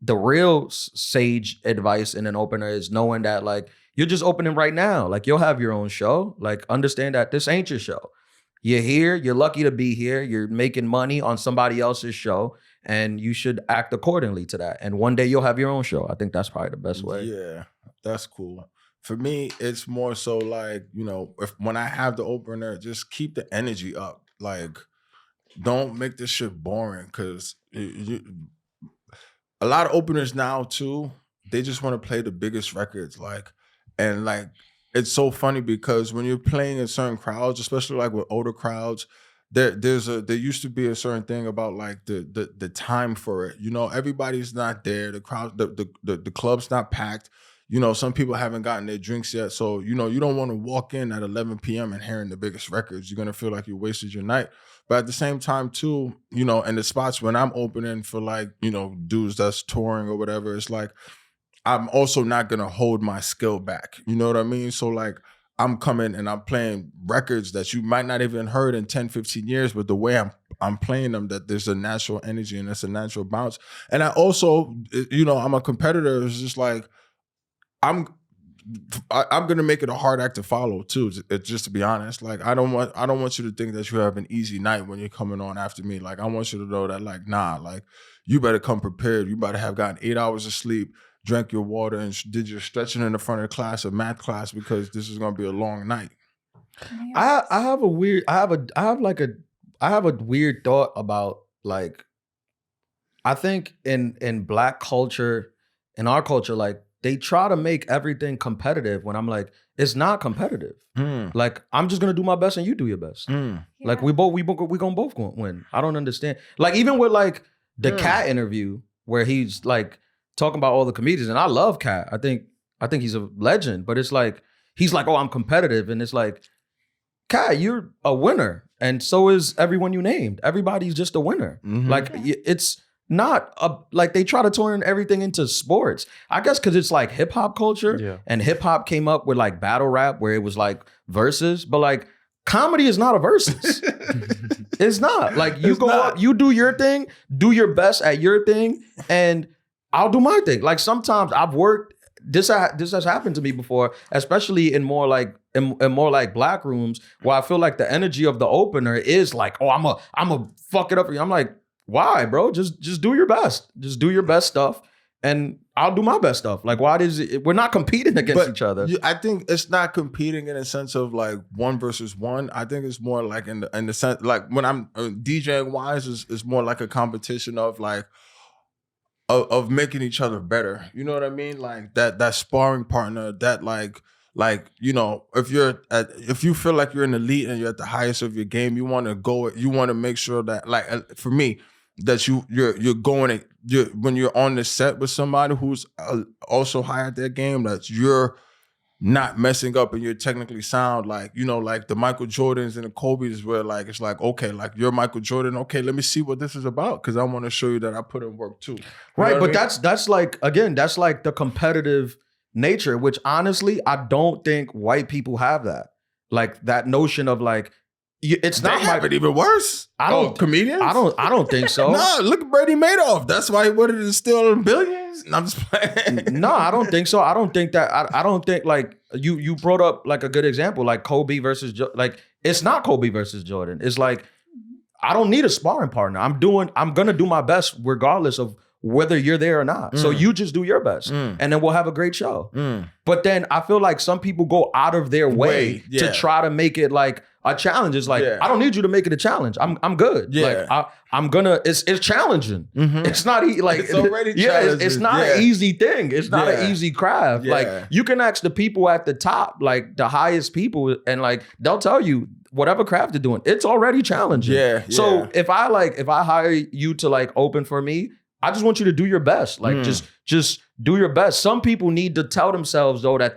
the real sage advice in an opener is knowing that like, you're just opening right now. Like you'll have your own show. Like understand that this ain't your show. You're here. You're lucky to be here. You're making money on somebody else's show and you should act accordingly to that. And one day you'll have your own show. I think that's probably the best way. Yeah, that's cool. For me, it's more so like, you know, when I have the opener, just keep the energy up. Like, don't make this shit boring because a lot of openers now too, they just want to play the biggest records. Like, and like, it's so funny because when you're playing in certain crowds, especially like with older crowds, there used to be a certain thing about like the time for it. You know, everybody's not there. The crowd, the club's not packed. You know, some people haven't gotten their drinks yet. So, you know, you don't want to walk in at 11 p.m. and hearing the biggest records. You're going to feel like you wasted your night. But at the same time, too, you know, and the spots when I'm opening for like, you know, dudes that's touring or whatever, it's like, I'm also not going to hold my skill back. You know what I mean? So like, I'm coming and I'm playing records that you might not even heard in 10, 15 years, but the way I'm playing them, that there's a natural energy and it's a natural bounce. And I also, you know, I'm a competitor. It's just like, I'm gonna make it a hard act to follow too. Just to be honest, like I don't want you to think that you have an easy night when you're coming on after me. Like I want you to know that, like, nah, like you better come prepared. You better have gotten 8 hours of sleep. drank your water and did your stretching in the front of the class or math class because this is gonna be a long night. I have a weird thought about like, I think in Black culture, in our culture, like they try to make everything competitive when I'm like, it's not competitive. Like I'm just gonna do my best and you do your best. Like we gonna both win. I don't understand. Like even with like the Cat interview where he's like talking about all the comedians, and I love Cat. I think he's a legend, but it's like he's like, oh, I'm competitive, and it's like, Cat, you're a winner, and so is everyone you named. Everybody's just a winner. Like it's not like they try to turn everything into sports. I guess because it's like hip hop culture, and hip hop came up with like battle rap where it was like verses, but like comedy is not a versus. It's not like you go up, you do your thing, do your best at your thing, and I'll do my thing. Like sometimes I've worked. This has happened to me before, especially in more like Black rooms where I feel like the energy of the opener is like, oh, I'm a fuck it up for you. I'm like, why, bro? Just do your best. Just do your best stuff, and I'll do my best stuff. Like, why does it? We're not competing against each other. I think it's not competing in a sense of like one versus one. I think it's more like in the sense like when I'm DJing wise is more like a competition of like. Of making each other better, you know what I mean? Like that sparring partner, that like you know, if you feel like you're an elite and you're at the highest of your game, you want to make sure that like for me that you're going when you're on the set with somebody who's also high at their game, that you're not messing up and you're technically sound, like, you know, like the Michael Jordans and the Kobe's where like, it's like, okay, like you're Michael Jordan. Okay, let me see what this is about. Cause I want to show you that I put in work too. Right. But that's like, again, that's like the competitive nature, which honestly, I don't think white people have that. Like that notion of like, it's they not have it even worse. Comedians? I don't think so. No, look at Brady Madoff. That's why he wanted to steal billions. No, I'm just playing. No, I don't think so. I don't think that. I don't think like you brought up like a good example, like Kobe versus like it's not Kobe versus Jordan. It's like I don't need a sparring partner. I'm gonna do my best regardless of whether you're there or not. So you just do your best, and then we'll have a great show. But then I feel like some people go out of their way to try to make it like a challenge. Is like I don't need you to make it a challenge. I'm good. Yeah. Like I'm gonna. It's challenging. It's not like it's already challenging. It's not an easy thing. It's not an easy craft. Like you can ask the people at the top, like the highest people, and like they'll tell you whatever craft they're doing. It's already challenging. So if I hire you to like open for me, I just want you to do your best. Like just do your best. Some people need to tell themselves though that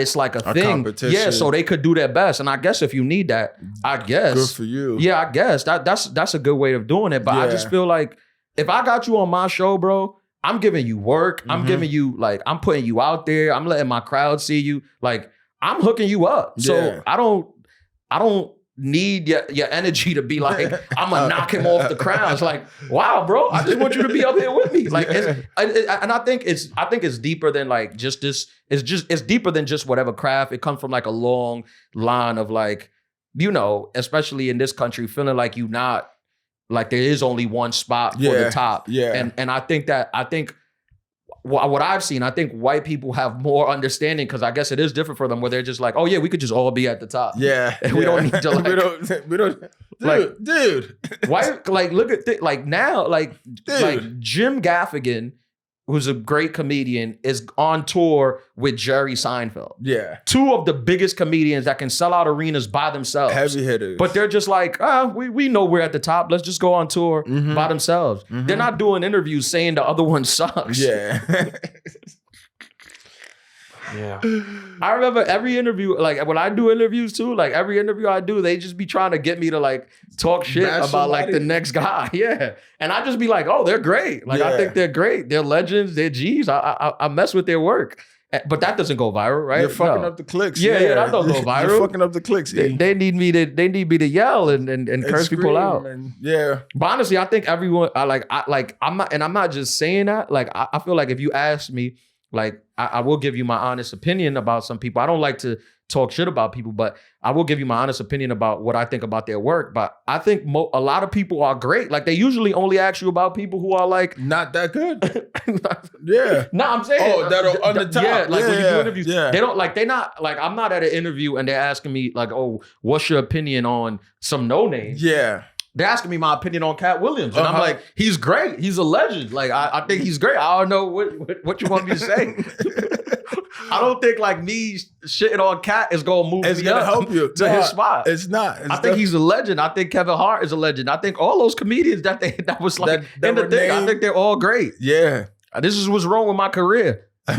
it's like a thing. Yeah, so they could do their best. And I guess if you need that, I guess. Good for you. Yeah, I guess. That's a good way of doing it. But I just feel like if I got you on my show, bro, I'm giving you work. I'm giving you like, I'm putting you out there. I'm letting my crowd see you. Like I'm hooking you up. So I don't need your energy to be like, I'm gonna knock him off the crown. It's like, wow, bro, I just want you to be up here with me. Like, and I think it's deeper than like just this. It's deeper than just whatever craft. It comes from like a long line of like, you know, especially in this country, feeling like you not like there is only one spot for the top. Yeah, and I think what I've seen, I think white people have more understanding because I guess it is different for them where they're just like, oh yeah, we could just all be at the top. Yeah. And we don't need to like, we don't, dude. White, like look at like now, like Jim Gaffigan, who's a great comedian, is on tour with Jerry Seinfeld. Yeah. Two of the biggest comedians that can sell out arenas by themselves. Heavy hitters. But they're just like, we know we're at the top. Let's just go on tour by themselves. They're not doing interviews saying the other one sucks. Yeah. Yeah. I remember every interview, like when I do interviews too, like every interview I do, they just be trying to get me to like talk shit about like the next guy. Yeah. And I just be like, oh, they're great. Like I think they're great. They're legends. They're G's. I mess with their work. But that doesn't go viral, right? You're fucking up the clicks. Yeah, that don't go viral. You're fucking up the clicks. They need me to yell and curse people out. Yeah. But honestly, I think everyone I'm not just saying that. Like I feel like if you ask me, Like I will give you my honest opinion about some people. I don't like to talk shit about people, but I will give you my honest opinion about what I think about their work. But I think a lot of people are great. Like they usually only ask you about people who are like not that good. Yeah. No, I'm saying that are on the top. Yeah, like when you do interviews, yeah. they don't like. They not like. I'm not at an interview and they're asking me like, "Oh, what's your opinion on some no name?" Yeah. They're asking me my opinion on Cat Williams, and I'm like, he's great. He's a legend. Like I think he's great. I don't know what you want me to say. I don't think like me shitting on Cat is gonna move it's me gonna up help you to his spot. It's not. I think he's a legend. I think Kevin Hart is a legend. I think all those comedians that was like that in the thing. I think they're all great. Yeah. This is what's wrong with my career. I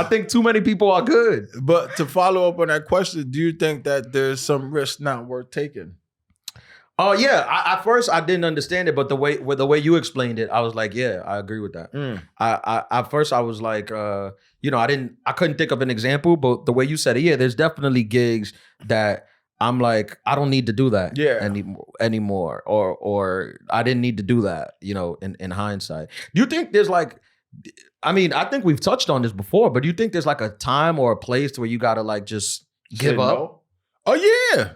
think too many people are good. But to follow up on that question, do you think that there's some risk not worth taking? Oh yeah. At first I didn't understand it, but the way you explained it, I was like, yeah, I agree with that. I at first I was like, I couldn't think of an example, but the way you said it, yeah, there's definitely gigs that I'm like, I don't need to do that anymore, or I didn't need to do that, in hindsight. Do you think there's like, I mean, I think we've touched on this before, but do you think there's like a time or a place where you gotta like just give up? No? Oh yeah.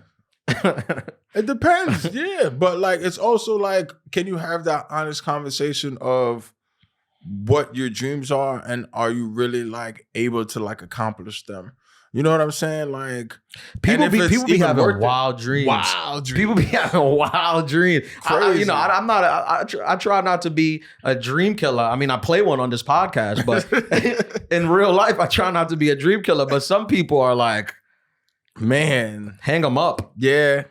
It depends. Yeah. But like, it's also like, can you have that honest conversation of what your dreams are and are you really like able to like accomplish them? You know what I'm saying? Like people be having wild dreams. Wild dreams. People be having wild dreams. Crazy. I try not to be a dream killer. I mean, I play one on this podcast, but in real life, I try not to be a dream killer. But some people are like, man, hang them up. Yeah.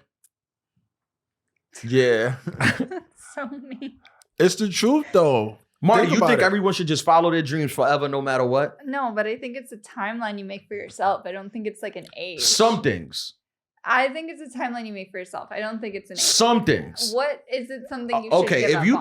Yeah. So mean. It's the truth though. Marty, you think everyone should just follow their dreams forever, no matter what? No, but I think it's a timeline you make for yourself. I don't think it's like an age. Some things. I think it's a timeline you make for yourself. I don't think it's an age. Some things. What is it? Something you should give if up you on?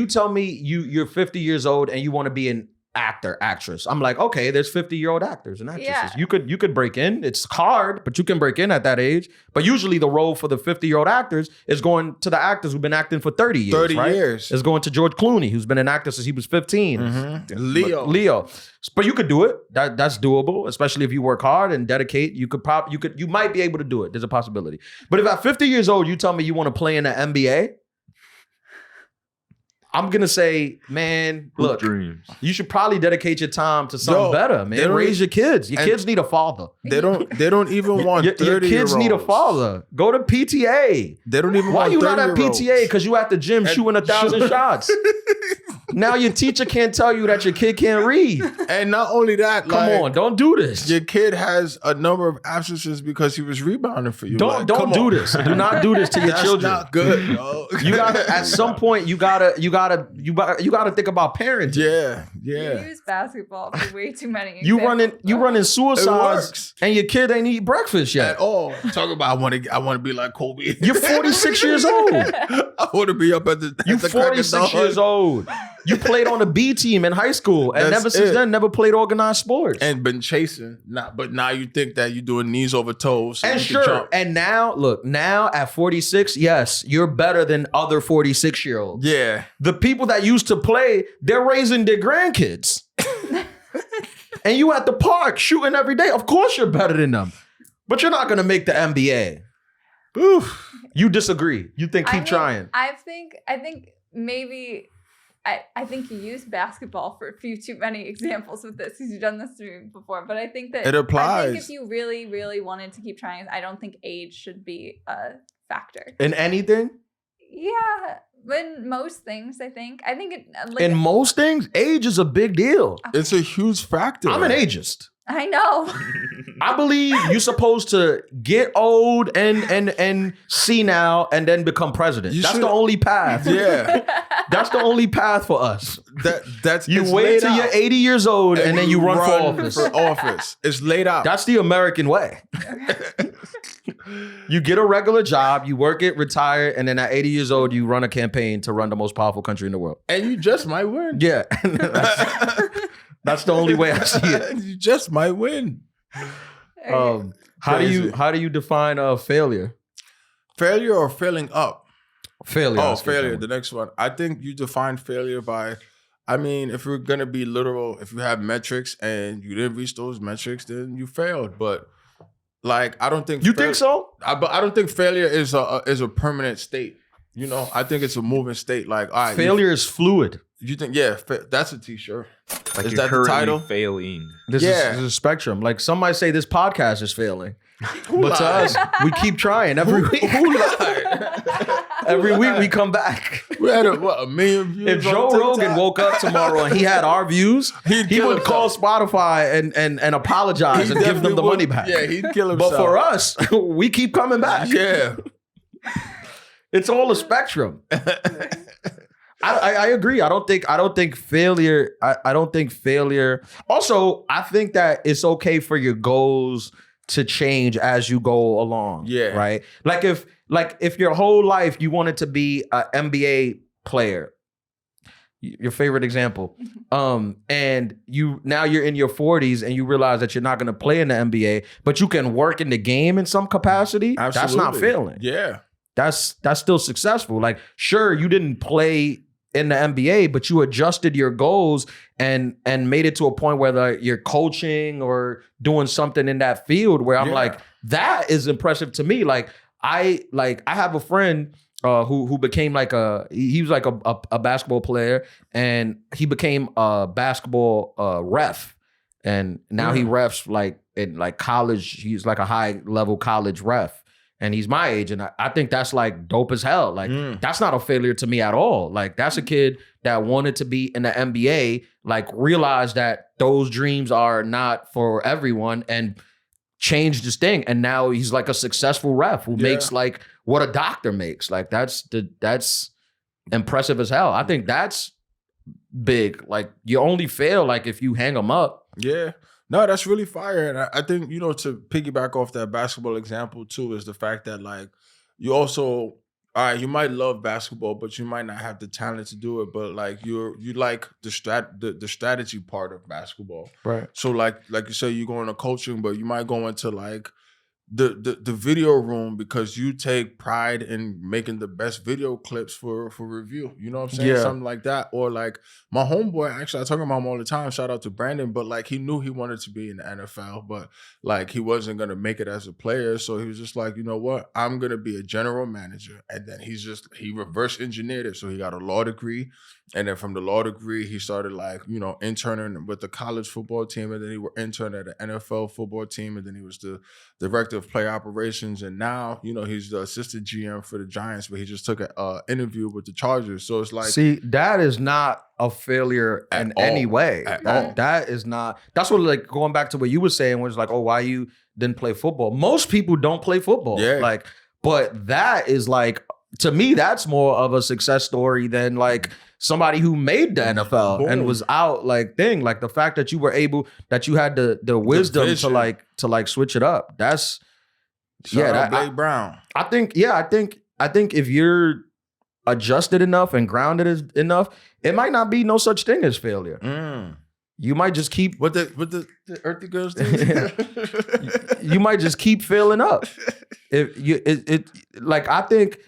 tell me you're 50 years old and you want to be an actress, I'm like, okay, there's 50-year-old actors and actresses. Yeah. You could break in. It's hard, but you can break in at that age. But usually the role for the 50-year-old actors is going to the actors who've been acting for 30 years. 30 right? years. It's going to George Clooney, who's been an actor since he was 15. Mm-hmm. Leo. But you could do it. That's doable, especially if you work hard and dedicate. You might be able to do it. There's a possibility. But if at 50 years old you tell me you want to play in the NBA, I'm gonna say, man, look, dreams. You should probably dedicate your time to something better, man. Raise your kids. Your kids need a father. They don't even want your kids need a father. Go to PTA. They don't even Why want you not at PTA? Because you at the gym shooting 1,000 shots. Now your teacher can't tell you that your kid can't read. And not only that, come on, don't do this. Your kid has a number of absences because he was rebounding for you. Don't do this. Do not do this to your children. That's not good, bro. You gotta at some point you gotta think about parenting. Yeah. You use basketball for way too many. You running suicides and your kid ain't eat breakfast yet. At all. Talk about I want to be like Kobe. You're 46 years old. I want to be up at the You're 46 years old. You played on the B team in high school and since then never played organized sports. And been chasing. But now you think that you're doing knees over toes. So and sure. And now at 46, yes, you're better than other 46-year-olds. Yeah. The people that used to play, they're raising their grandkids. And you at the park shooting every day. Of course you're better than them. But you're not going to make the NBA. Oof. You disagree. You think keep trying. I think maybe... I think you use basketball for a few too many examples with this because you've done this to me before. But I think that it applies. I think if you really, really wanted to keep trying, I don't think age should be a factor. In anything? Yeah. In most things, I think. In most things, age is a big deal. Okay. It's a huge factor. I'm an ageist. I know. I believe you're supposed to get old and senile and then become president. That's the only path. Yeah. That's the only path for us. That's you wait till you're 80 years old and then you run for office. It's laid out. That's the American way. You get a regular job, you work it, retire, and then at 80 years old, you run a campaign to run the most powerful country in the world. And you just might win. Yeah. That's the only way I see it. You just might win. How do you define failure? Failure or failing up? Failure. Oh, failure. The next one. I think you define failure by I mean, if we're gonna be literal, if you have metrics and you didn't reach those metrics, then you failed. But like, I don't think You think so? But I don't think failure is a permanent state. You know, I think it's a moving state. Like, all right, Failure is fluid. You think, yeah, that's a t-shirt. Like Is you're that the currently title? failing. This Yeah. is a spectrum. Like some might say this podcast is failing. Who But to lied? us, we keep trying every week. Who lied? Every week we come back. We had a million views. If on Joe TikTok. Rogan woke up tomorrow and he had our views, He'd he kill would call himself. Spotify and apologize He and give them the definitely money would. back. Yeah, he'd kill himself. But for us, we keep coming back. Yeah. It's all a spectrum. I agree. I don't think failure. I don't think failure. Also, I think that it's okay for your goals to change as you go along. Yeah. Right. Like if your whole life you wanted to be an NBA player, your favorite example, and now you're in your 40s and you realize that you're not going to play in the NBA, but you can work in the game in some capacity. Absolutely. That's not failing. Yeah. That's still successful. Like, sure, you didn't play in the NBA, but you adjusted your goals and made it to a point where you're coaching or doing something in that field where I'm like, that is impressive to me. Like I have a friend who became like he was like a basketball player and he became a basketball ref. And now he refs like in like college. He's like a high level college ref. And he's my age. And I think that's like dope as hell. Like that's not a failure to me at all. Like that's a kid that wanted to be in the NBA, like realized that those dreams are not for everyone and changed his thing. And now he's like a successful ref who makes like what a doctor makes. Like that's impressive as hell. I think that's big. Like you only fail like if you hang them up. Yeah. No, that's really fire. And I think, you know, to piggyback off that basketball example too, is the fact that like you also, all right, you might love basketball, but you might not have the talent to do it. But like you like the strategy part of basketball. Right. So like you say, you go into coaching, but you might go into like the video room because you take pride in making the best video clips for review. You know what I'm saying? Yeah. Something like that. Or like my homeboy, actually I talk about him all the time. Shout out to Brandon, but like he knew he wanted to be in the NFL, but like he wasn't gonna make it as a player. So he was just like, you know what? I'm gonna be a general manager. And then he reverse engineered it. So he got a law degree. And then from the law degree, he started like, you know, interning with the college football team. And then he interned at the NFL football team. And then he was the director of player operations. And now, you know, he's the assistant GM for the Giants, but he just took an interview with the Chargers. So it's like, see, that is not a failure in any way. That is not, that's what like going back to what you were saying was like, oh, why you didn't play football? Most people don't play football. Yeah. Like, but that is like, to me, that's more of a success story than like somebody who made the NFL and was out like thing. Like the fact that you were able, that you had the wisdom to like switch it up. That's shout out Blake Brown. I think if you're adjusted enough and grounded enough, it might not be no such thing as failure. You might just keep what the Earthy Girls do. You might just keep filling up. If you like, I think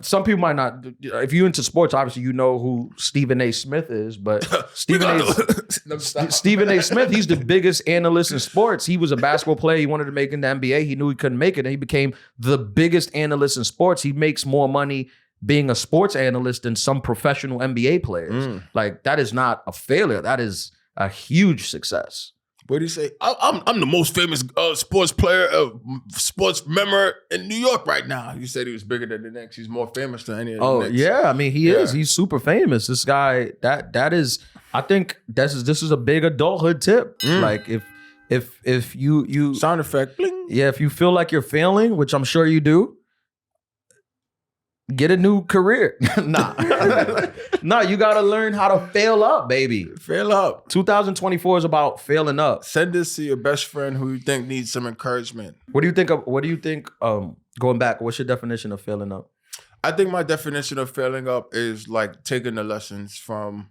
some people might not. If you're into sports, obviously you know who Stephen A. Smith is, but Stephen A. Smith, he's the biggest analyst in sports. He was a basketball player. He wanted to make it in the NBA. He knew he couldn't make it, and he became the biggest analyst in sports. He makes more money being a sports analyst than some professional NBA players. Like that is not a failure. That is a huge success. What did he say? I'm the most famous sports player, sports member in New York right now. He said he was bigger than the Knicks. He's more famous than any of the Knicks. Yeah, I mean he is. He's super famous. This guy, that is. I think this is a big adulthood tip. Like if you sound effect, bling. Yeah, if you feel like you're failing, which I'm sure you do, get a new career. Nah, you gotta learn how to fail up, baby. Fail up. 2024 is about failing up. Send this to your best friend who you think needs some encouragement. What do you think? Going back, what's your definition of failing up? I think my definition of failing up is like taking the lessons from,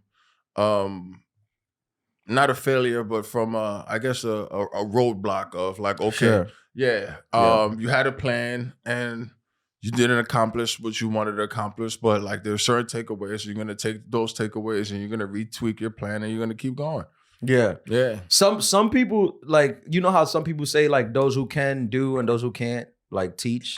not a failure, but from I guess a roadblock of like, okay, Sure. you had a plan and you didn't accomplish what you wanted to accomplish, but like there's certain takeaways. So you're gonna take those takeaways and you're gonna retweak your plan and you're gonna keep going. Yeah. Yeah. Some people, like, you know how some people say like those who can do and those who can't like teach.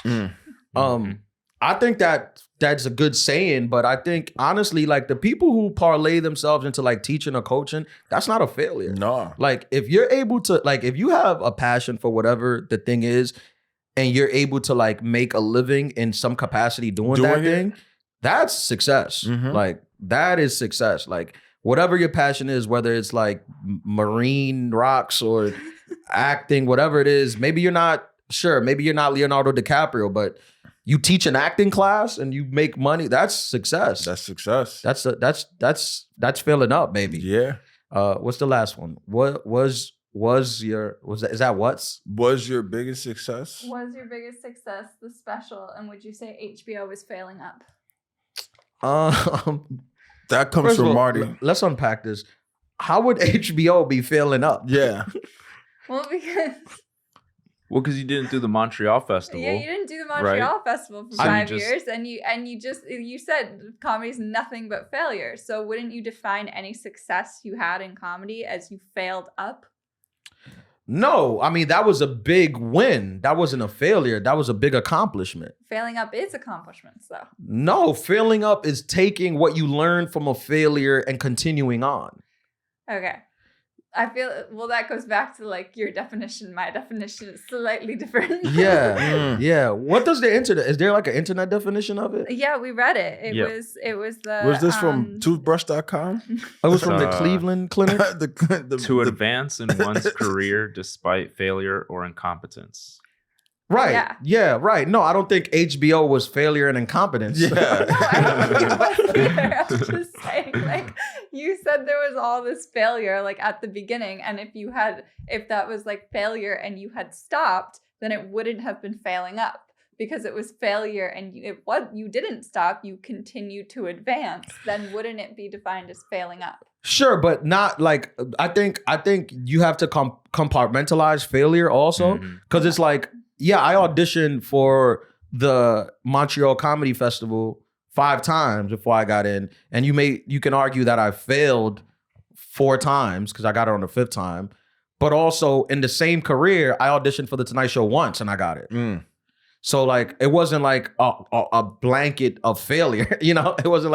I think that's a good saying, but I think honestly, like the people who parlay themselves into like teaching or coaching, that's not a failure. No. Like if you're able to, like if you have a passion for whatever the thing is, and you're able to like make a living in some capacity doing that thing, that's success. Like that is success. Like whatever your passion is, whether it's like marine rocks or acting, whatever it is, maybe you're not Leonardo DiCaprio, but you teach an acting class and you make money. That's success. That's success. That's filling up, baby. Yeah. What's the last one? Was your biggest success? Was your biggest success the special? And would you say HBO was failing up? That comes from Marty. Let's unpack this. How would HBO be failing up? Yeah. Well, because you didn't do the Montreal Festival. Yeah, you didn't do the Montreal Festival for 5 years, and you said comedy's nothing but failure. So wouldn't you define any success you had in comedy as you failed up? No, I mean that was a big win. That wasn't a failure. That was a big accomplishment. Failing up is accomplishments, though. No, failing up is taking what you learned from a failure and continuing on. Okay. I feel, well, that goes back to like your definition. My definition is slightly different. Yeah. Yeah. What does the internet, is there like an internet definition of it? Yeah, we read it. It was the. Was this from toothbrush.com? It was from the Cleveland Clinic. To advance in one's career despite failure or incompetence. Right. Yeah, right. No, I don't think HBO was failure and incompetence. Yeah. No, I don't think it was either. I was just saying, like, you said there was all this failure, like, at the beginning. And if that was, like, failure and you had stopped, then it wouldn't have been failing up. Because it was failure and you didn't stop, you continued to advance, then wouldn't it be defined as failing up? Sure, but not like, I think you have to compartmentalize failure also. Because it's like, yeah, I auditioned for the Montreal Comedy Festival 5 times before I got in. And you can argue that I failed 4 times because I got it on the 5th time. But also in the same career, I auditioned for The Tonight Show once and I got it. So like, it wasn't like a blanket of failure, you know? It wasn't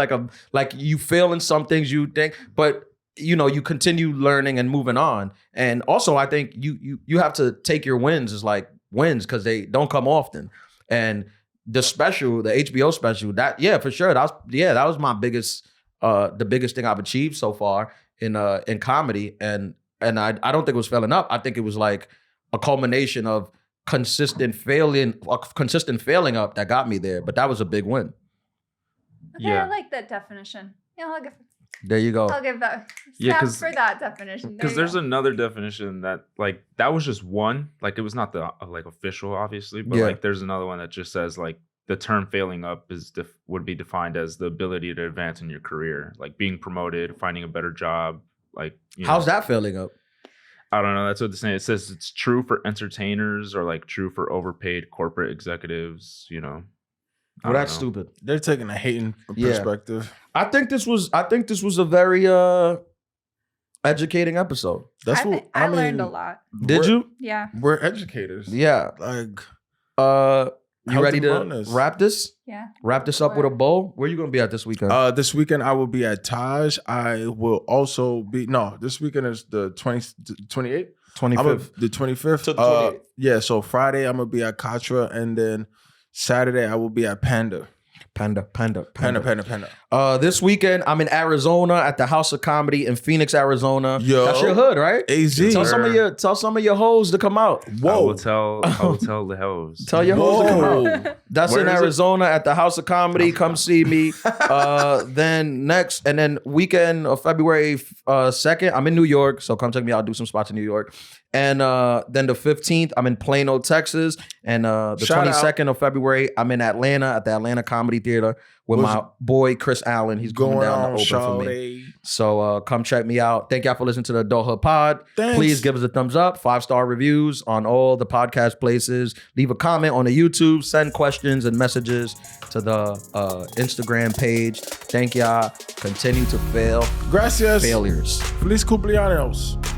like you fail in some things you think, but you know, you continue learning and moving on. And also I think you have to take your wins as like wins because they don't come often. And the HBO special, that, yeah, for sure. That was my biggest, the biggest thing I've achieved so far in comedy. And I don't think it was failing up. I think it was like a culmination of consistent failing up that got me there. But that was a big win. Okay, yeah, I like that definition. Yeah, there you go. I'll give that. Yeah, for that definition. Because there's another definition that like that was just one. Like it was not the like official, obviously, but like there's another one that just says like the term failing up would be defined as the ability to advance in your career, like being promoted, finding a better job. Like how's that failing up? I don't know. That's what they're saying. It says it's true for entertainers or like true for overpaid corporate executives. You know. Well, that's stupid. They're taking a hating perspective. I think this was a very educating episode. That's what I learned a lot. Did you? Yeah. We're educators. Yeah. Like you ready to wrap this? Yeah. Wrap this up with a bow? Where are you gonna be at this weekend? This weekend I will be at Taj. I will also be this weekend is the 28th? 25th. The 25th. To the 28th. Yeah, so Friday I'm gonna be at Katra and then Saturday I will be at Panda. This weekend I'm in Arizona at the House of Comedy in Phoenix, Arizona. Yo, that's your hood, right? AZ. Tell some of your hoes to come out. Whoa. I will tell the hoes. Tell your hoes to come out. That's in Arizona at the House of Comedy. Come see me. Then weekend of February 2nd, I'm in New York. So come check me out. I'll do some spots in New York. And then the 15th, I'm in Plano, Texas. And the Shout 22nd of February, I'm in Atlanta at the Atlanta Comedy Theater with my boy Chris Allen. He's coming down to open for me. So come check me out. Thank y'all for listening to the Adulthood Pod. Thanks. Please give us a thumbs up, 5-star reviews on all the podcast places. Leave a comment on the YouTube. Send questions and messages to the Instagram page. Thank y'all. Continue to fail. Gracias. Failures. Feliz cumpleaños.